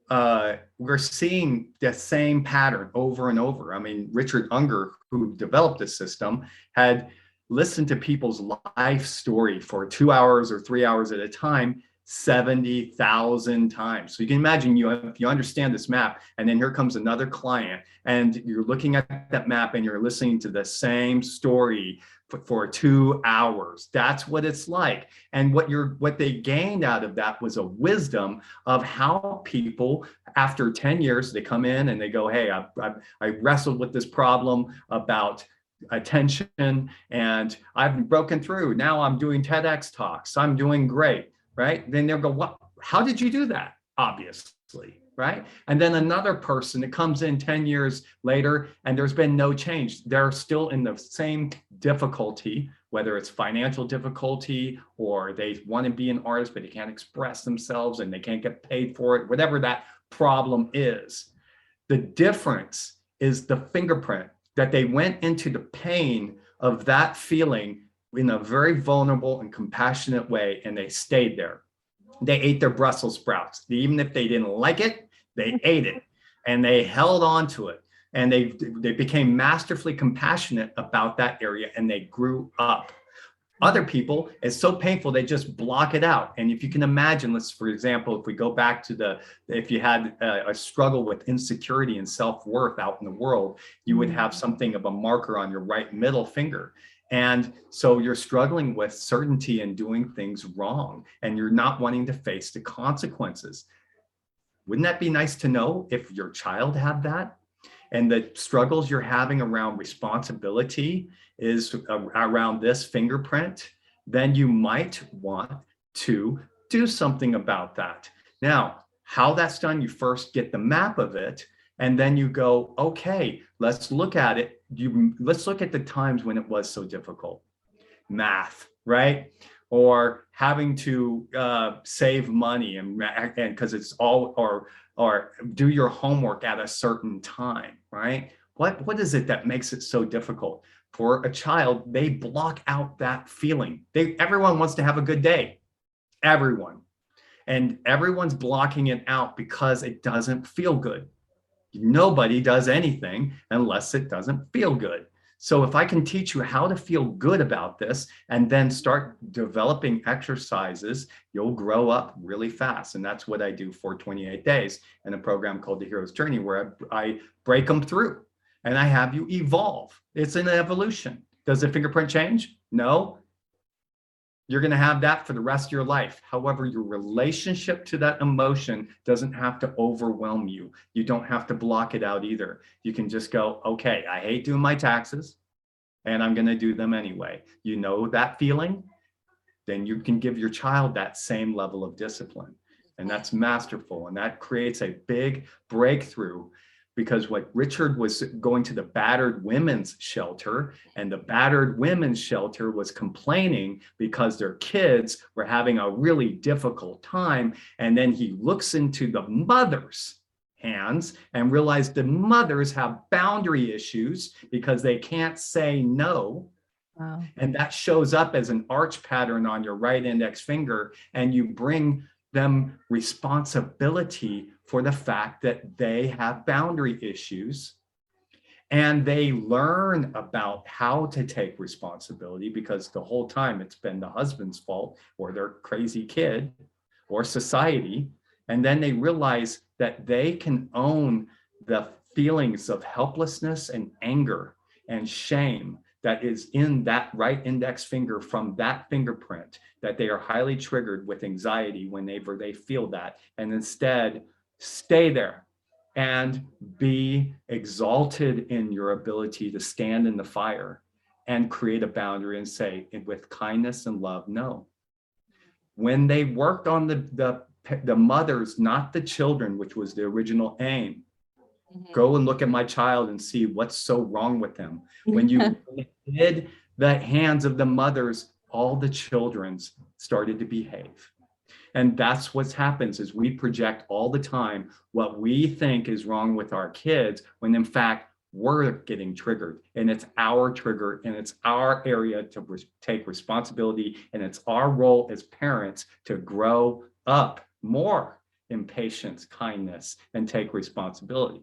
we're seeing the same pattern over and over. I mean, Richard Unger, who developed this system, had listened to people's life story for 2 hours or 3 hours at a time, 70,000 times. So you can imagine, if you understand this map, and then here comes another client, and you're looking at that map and you're listening to the same story for 2 hours. That's what it's like. And what they gained out of that was a wisdom of how people, after 10 years, they come in and they go, hey, I wrestled with this problem about attention and I've broken through. Now I'm doing TEDx talks. I'm doing great, right? Then they'll go, what? How did you do that? Obviously, right? And then another person that comes in 10 years later and there's been no change. They're still in the same difficulty, whether it's financial difficulty or they want to be an artist, but they can't express themselves and they can't get paid for it, whatever that problem is. The difference is the fingerprint, that they went into the pain of that feeling in a very vulnerable and compassionate way, and they stayed there. They ate their Brussels sprouts. Even if they didn't like it, they ate it, and they held on to it, and they became masterfully compassionate about that area, and they grew up. Other people, it's so painful, they just block it out. And if you can imagine, for example, if we go back to if you had a struggle with insecurity and self-worth out in the world, you would have something of a marker on your right middle finger. And so you're struggling with certainty and doing things wrong, and you're not wanting to face the consequences. Wouldn't that be nice to know if your child had that? And the struggles you're having around responsibility is around this fingerprint, then you might want to do something about that. Now, how that's done, you first get the map of it, and then you go, okay, let's look at it. Let's look at the times when it was so difficult. Math, right? Or having to save money and because it's all, or do your homework at a certain time, right? What is it that makes it so difficult? For a child, they block out that feeling. Everyone wants to have a good day, everyone. And everyone's blocking it out because it doesn't feel good. Nobody does anything unless it doesn't feel good. So if I can teach you how to feel good about this and then start developing exercises, you'll grow up really fast. And that's what I do for 28 days in a program called The Hero's Journey, where I break them through and I have you evolve. It's an evolution. Does the fingerprint change? No. You're going to have that for the rest of your life. However, your relationship to that emotion doesn't have to overwhelm you. You don't have to block it out either. You can just go, okay, I hate doing my taxes and I'm going to do them anyway. You know that feeling? Then you can give your child that same level of discipline. And that's masterful. And that creates a big breakthrough, because what Richard was going to the battered women's shelter, and the battered women's shelter was complaining because their kids were having a really difficult time. And then he looks into the mother's hands and realized the mothers have boundary issues because they can't say no. Wow. And that shows up as an arch pattern on your right index finger, and you bring them responsibility for the fact that they have boundary issues, and they learn about how to take responsibility, because the whole time it's been the husband's fault or their crazy kid or society. And then they realize that they can own the feelings of helplessness and anger and shame that is in that right index finger from that fingerprint, that they are highly triggered with anxiety whenever they feel that, and instead stay there and be exalted in your ability to stand in the fire and create a boundary and say, with kindness and love, no. When they worked on the mothers, not the children, which was the original aim. Go and look at my child and see what's so wrong with him. When you did the hands of the mothers, all the children's started to behave. And that's what happens, is we project all the time what we think is wrong with our kids, when in fact we're getting triggered, and it's our trigger, and it's our area to take responsibility, and it's our role as parents to grow up more in patience, kindness, and take responsibility.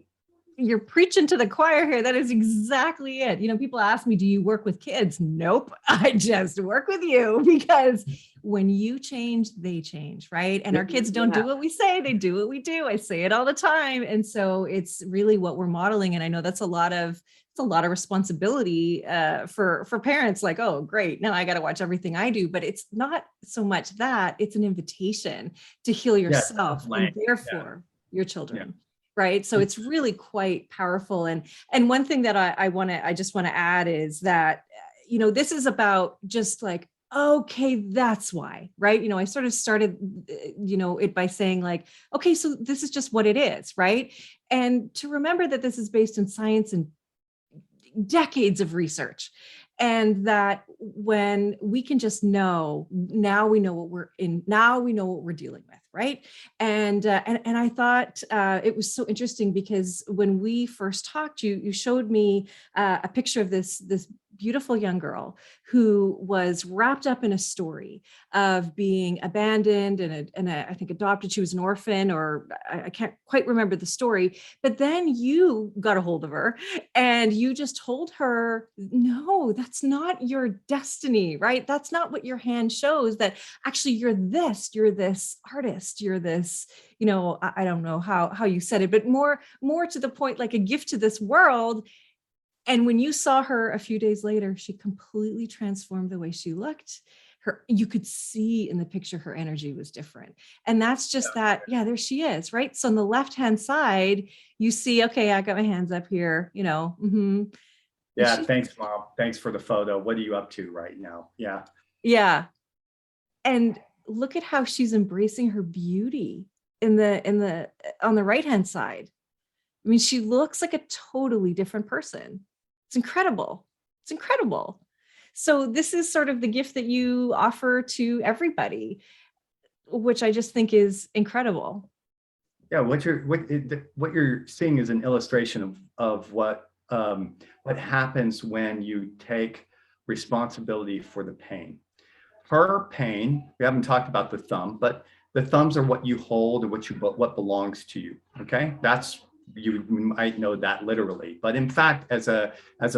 You're preaching to the choir here. That is exactly it. You know, people ask me, do you work with kids? Nope. I just work with you, because when you change, they change, right? And our kids don't do what we say, they do what we do. I say it all the time. And so it's really what we're modeling. And I know that's a lot of responsibility for parents, like, oh, great, now I got to watch everything I do. But it's not so much that, it's an invitation to heal yourself and therefore your children. Right. So it's really quite powerful. And one thing that I just want to add is that, you know, this is about just like, okay, that's why, right? You know, I sort of started, you know, it by saying like, okay, so this is just what it is, right? And to remember that this is based in science and decades of research. And that when we can just know, now we know what we're in, now we know what we're dealing with, right? And I thought it was so interesting, because when we first talked, you showed me a picture of this beautiful young girl who was wrapped up in a story of being abandoned and I think adopted. She was an orphan, or I can't quite remember the story. But then you got a hold of her and you just told her, no, that's not your destiny, right? That's not what your hand shows, that actually you're this artist, you're this, you know, I don't know how you said it, but more to the point, like a gift to this world. And when you saw her a few days later, she completely transformed the way she looked. You could see in the picture, her energy was different. And that's just that, there she is, right? So on the left-hand side, you see, okay, I got my hands up here, you know. Yeah, thanks, Mom. Thanks for the photo. What are you up to right now? Yeah. Yeah. And look at how she's embracing her beauty on the right-hand side. I mean, she looks like a totally different person. It's incredible. It's incredible. So this is sort of the gift that you offer to everybody, which I just think is incredible. Yeah, what you're seeing is an illustration of what happens when you take responsibility for the pain. Her pain, we haven't talked about the thumb, but the thumbs are what you hold and what belongs to you. Okay, that's you might know that literally, but in fact,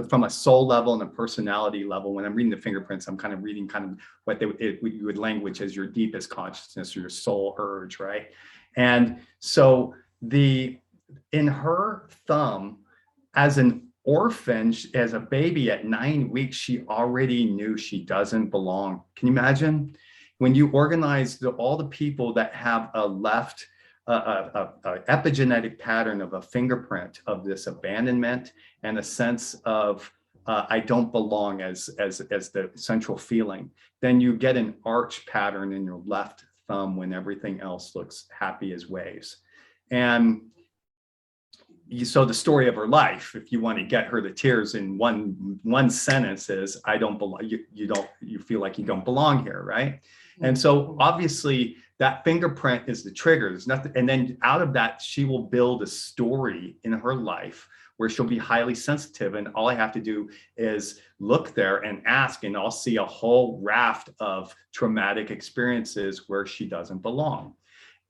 from a soul level and a personality level, when I'm reading the fingerprints, I'm kind of reading kind of what you would language as your deepest consciousness or your soul urge, right? And so in her thumb, as an orphan, as a baby at 9 weeks, she already knew she doesn't belong. Can you imagine? When you organize all the people that have a epigenetic pattern of a fingerprint of this abandonment and a sense of I don't belong as the central feeling, then you get an arch pattern in your left thumb when everything else looks happy as waves. And so the story of her life, if you want to get her to tears in one sentence, is I don't belong. You feel like you don't belong here, right? And so obviously that fingerprint is the trigger. There's nothing, and then out of that, she will build a story in her life where she'll be highly sensitive. And all I have to do is look there and ask, and I'll see a whole raft of traumatic experiences where she doesn't belong.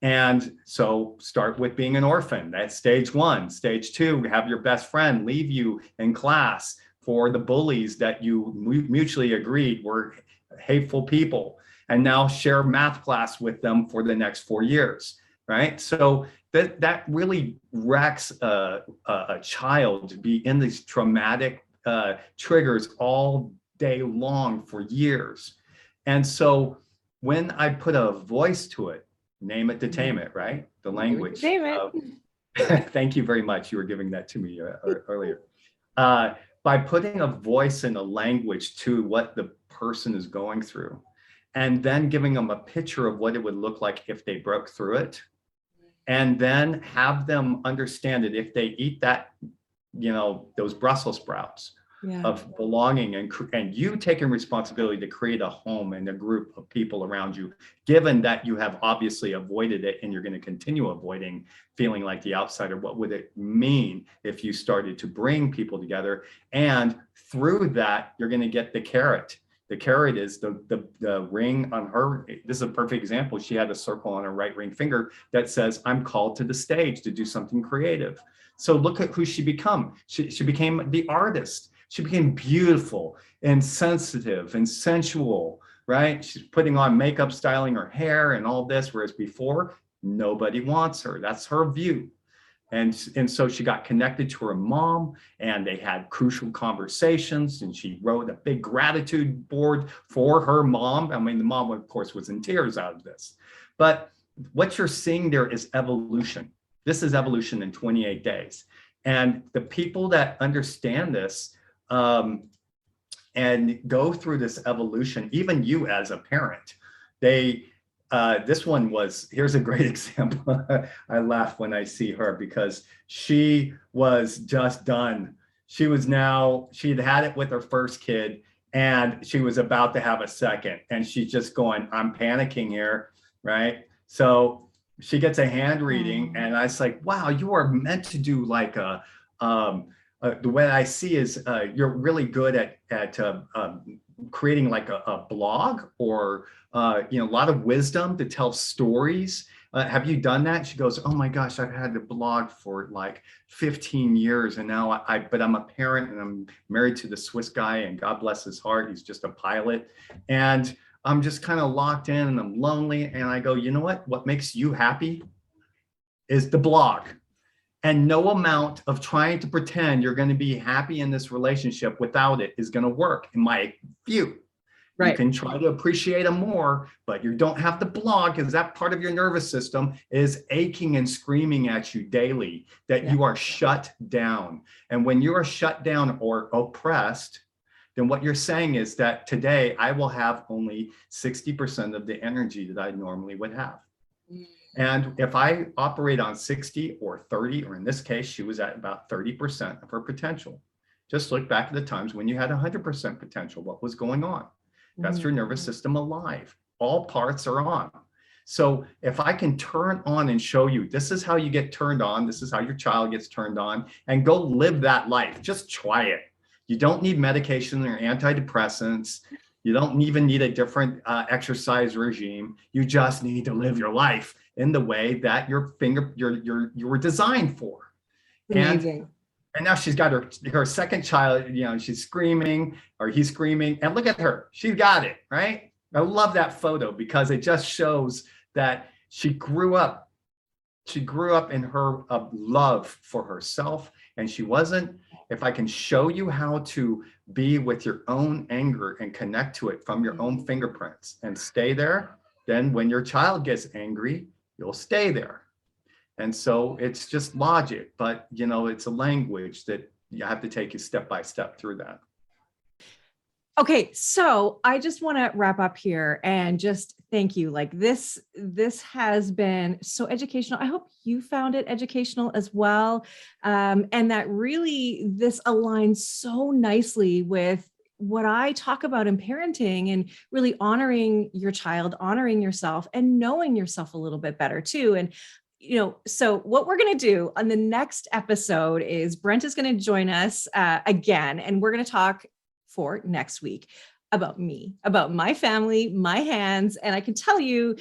And so start with being an orphan. That's stage one. Stage two, have your best friend leave you in class for the bullies that you mutually agreed were hateful people, and now share math class with them for the next 4 years, right? So that really wrecks a child to be in these traumatic triggers all day long for years. And so when I put a voice to it, name it to tame it, right? The language. Name it. Thank you very much. You were giving that to me earlier. By putting a voice and a language to what the person is going through, and then giving them a picture of what it would look like if they broke through it, and then have them understand that if they eat that, those Brussels sprouts, of belonging and you taking responsibility to create a home and a group of people around you, given that you have obviously avoided it and you're going to continue avoiding feeling like the outsider, what would it mean if you started to bring people together? And through that, you're going to get the carrot. The carrot is the ring on her. This is a perfect example. She had a circle on her right ring finger that says, I'm called to the stage to do something creative. So look at who she became. She became the artist. She became beautiful and sensitive and sensual, right? She's putting on makeup, styling her hair and all this, whereas before, nobody wants her. That's her view. And so she got connected to her mom, and they had crucial conversations, and she wrote a big gratitude board for her mom. I mean, the mom, of course, was in tears out of this. But what you're seeing there is evolution. This is evolution in 28 days. And the people that understand this, and go through this evolution, even you as a parent, this one was, here's a great example. I laugh when I see her because she was just done. She'd had it with her first kid and she was about to have a second, and she's just going, I'm panicking here, right? So she gets a hand reading and I was like, wow, you are meant to do like the way I see is you're really good at creating like a blog or a lot of wisdom to tell stories. Have you done that? She goes, oh my gosh, I've had the blog for like 15 years, and now but I'm a parent and I'm married to the Swiss guy, and God bless his heart, he's just a pilot, and I'm just kind of locked in and I'm lonely. And I go, you know what makes you happy is the blog. And no amount of trying to pretend you're going to be happy in this relationship without it is going to work, in my view. Right. You can try to appreciate them more, but you don't have to blog, because that part of your nervous system is aching and screaming at you daily that you are shut down. And when you are shut down or oppressed, then what you're saying is that today I will have only 60% of the energy that I normally would have. And if I operate on 60 or 30, or in this case, she was at about 30% of her potential. Just look back at the times when you had 100% potential. What was going on? That's your nervous system alive. All parts are on. So if I can turn on and show you, this is how you get turned on, this is how your child gets turned on, and go live that life. Just try it. You don't need medication or antidepressants. You don't even need a different exercise regime. You just need to live your life in the way that you were designed for. Amazing. And now she's got her second child, she's screaming or he's screaming, and look at her, she got it, right? I love that photo because it just shows that she grew up in her love for herself. And she wasn't, if I can show you how to be with your own anger and connect to it from your own fingerprints and stay there, then when your child gets angry, you'll stay there. And so it's just logic, but it's a language that you have to take you step by step through that. Okay, so I just want to wrap up here and just thank you. Like this has been so educational. I hope you found it educational as well. And that really this aligns so nicely with what I talk about in parenting and really honoring your child, honoring yourself, and knowing yourself a little bit better too. And so what we're going to do on the next episode is Brent is going to join us again, and we're going to talk for next week about me, about my family, my hands. And I can tell you,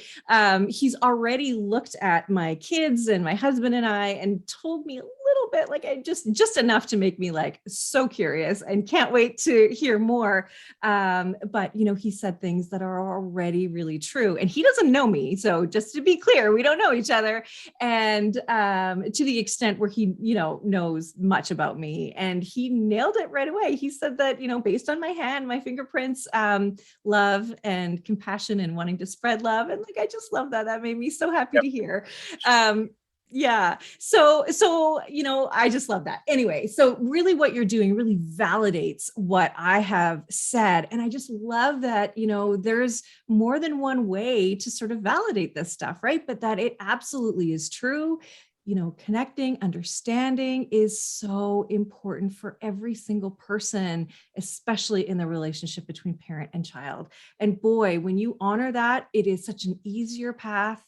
he's already looked at my kids and my husband and I and told me a little bit, like just enough to make me like so curious and can't wait to hear more. But he said things that are already really true, and he doesn't know me. So just to be clear, we don't know each other. And to the extent where he, knows much about me, and he nailed it right away. He said that, based on my hand, my fingerprints, love and compassion and wanting to spread love. And like, I just love that. That made me so happy to hear. Yeah. So, I just love that. Anyway, so really what you're doing really validates what I have said. And I just love that, there's more than one way to sort of validate this stuff, right? But that it absolutely is true. Connecting, understanding is so important for every single person, especially in the relationship between parent and child. And boy, when you honor that, it is such an easier path.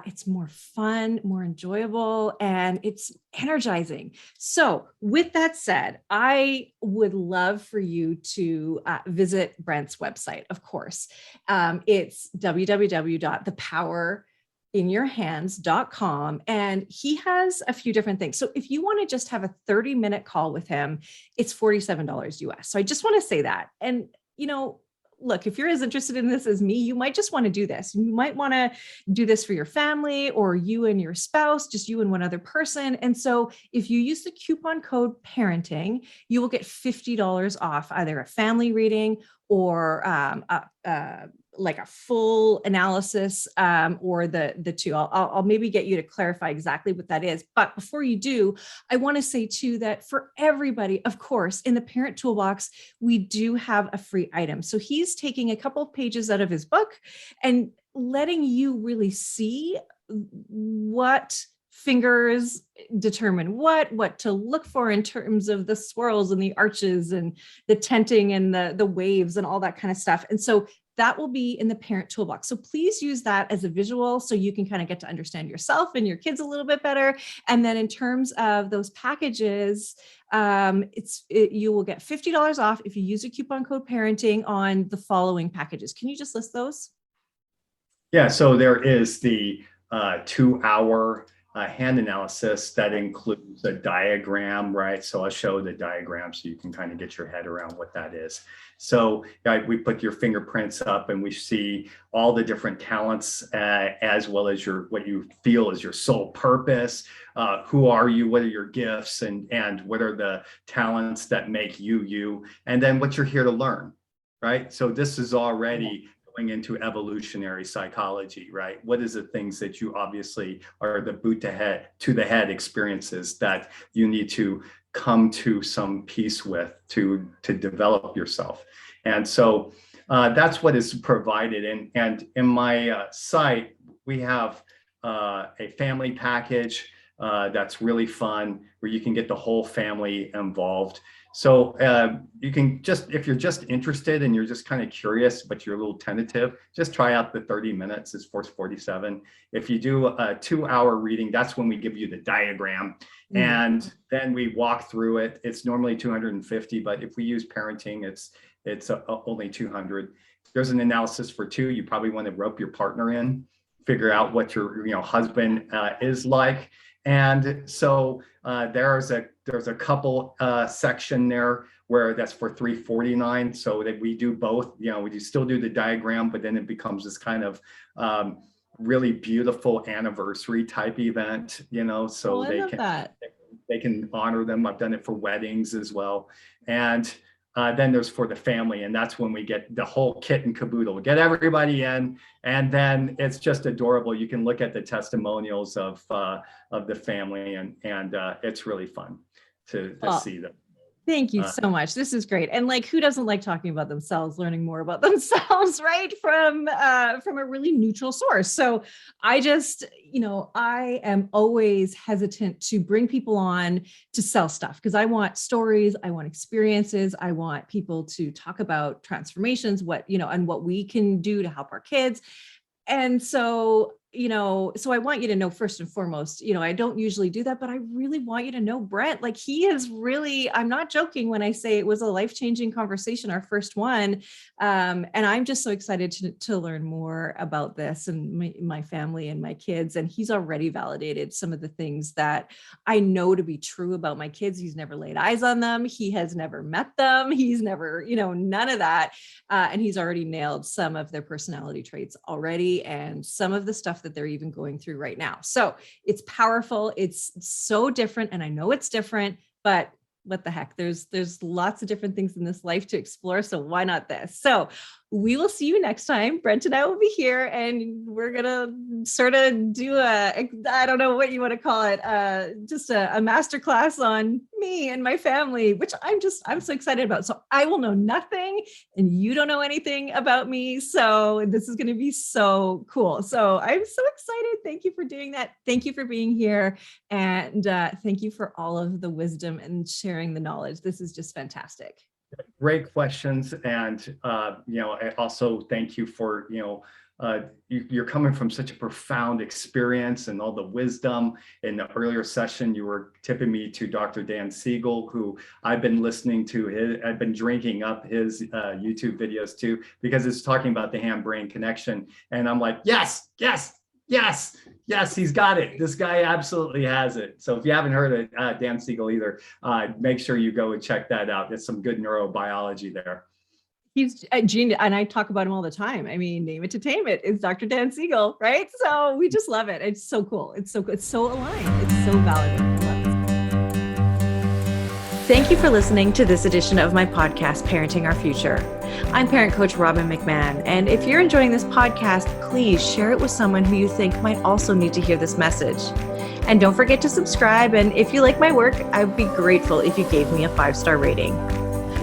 It's more fun, more enjoyable, and it's energizing. So with that said, I would love for you to visit Brent's website, of course. It's www.thepower.inyourhands.com. And he has a few different things. So if you want to just have a 30-minute call with him, it's $47 US. So I just want to say that. And, look, if you're as interested in this as me, you might just want to do this. You might want to do this for your family or you and your spouse, just you and one other person. And so if you use the coupon code parenting, you will get $50 off either a family reading or like a full analysis, or the two. I'll maybe get you to clarify exactly what that is. But before you do, I want to say too that for everybody, of course, in the Parent Toolbox, we do have a free item. So he's taking a couple of pages out of his book and letting you really see what fingers determine what to look for in terms of the swirls and the arches and the tenting and the waves and all that kind of stuff. And so that will be in the Parent Toolbox. So please use that as a visual so you can kind of get to understand yourself and your kids a little bit better. And then in terms of those packages, you will get $50 off if you use a coupon code parenting on the following packages. Can you just list those? Yeah, so there is the 2-hour hand analysis that includes a diagram, right? So I'll show the diagram so you can kind of get your head around what that is. So we put your fingerprints up and we see all the different talents, as well as what you feel is your sole purpose. Who are you? What are your gifts? And what are the talents that make you, you? And then what you're here to learn, right? So this is already into evolutionary psychology, right? What is the things that you obviously are the boot to the head experiences that you need to come to some peace with to develop yourself. And so that's what is provided. And in my site, we have a family package that's really fun where you can get the whole family involved. So you can if you're just interested and you're just kind of curious, but you're a little tentative, just try out the 30 minutes. It's $47. If you do a 2-hour reading, that's when we give you the diagram. And then we walk through it. It's normally $250, but if we use parenting, it's only $200. There's an analysis for 2. You probably want to rope your partner in figure out what your husband is like. And so there's a couple section there where that's for $349, so that we do both. We still do the diagram, but then it becomes this kind of really beautiful anniversary type event, so they can honor them. I've done it for weddings as well. And then there's for the family, and that's when we get the whole kit and caboodle, get everybody in, and then it's just adorable. You can look at the testimonials of the family, and it's really fun to see them. Thank you so much. This is great. And like, who doesn't like talking about themselves, learning more about themselves, right? From a really neutral source. So I just, I am always hesitant to bring people on to sell stuff, because I want stories, I want experiences, I want people to talk about transformations, and what we can do to help our kids. And so, so I want you to know, first and foremost, I don't usually do that, but I really want you to know Brent. Like, he is really, I'm not joking when I say it was a life-changing conversation, our first one. And I'm just so excited to learn more about this and my family and my kids. And he's already validated some of the things that I know to be true about my kids. He's never laid eyes on them. He has never met them. He's never, none of that. And he's already nailed some of their personality traits already, and some of the stuff that they're even going through right now. So it's powerful. It's so different. And I know it's different, but what the heck, there's lots of different things in this life to explore. So why not this? So we will see you next time. Brent and I will be here, and we're going to sort of do I don't know what you want to call it, just a masterclass on me and my family, which I'm so excited about. So I will know nothing, and you don't know anything about me. So this is going to be so cool. So I'm so excited. Thank you for doing that. Thank you for being here. And thank you for all of the wisdom and sharing the knowledge. This is just fantastic. Great questions. And, I also thank you for, you're coming from such a profound experience and all the wisdom. In the earlier session, you were tipping me to Dr. Dan Siegel, who I've been listening to. I've been drinking up his YouTube videos too, because it's talking about the hand-brain connection. And I'm like, yes, he's got it. This guy absolutely has it. So if you haven't heard of Dan Siegel either, make sure you go and check that out. There's some good neurobiology there. He's a genius, and I talk about him all the time. I mean, name it to tame it. It's Dr. Dan Siegel, right? So we just love it. It's so cool. It's so good. It's so aligned. It's so validating. Thank you for listening to this edition of my podcast, Parenting Our Future. I'm parent coach Robbin McManne, and if you're enjoying this podcast, please share it with someone who you think might also need to hear this message. And don't forget to subscribe, and if you like my work, I'd be grateful if you gave me a 5-star rating.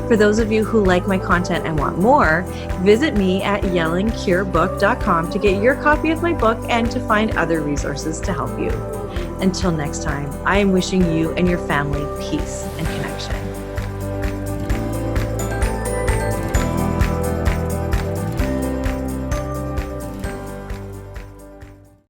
For those of you who like my content and want more, visit me at yellingcurebook.com to get your copy of my book and to find other resources to help you. Until next time, I am wishing you and your family peace and connection.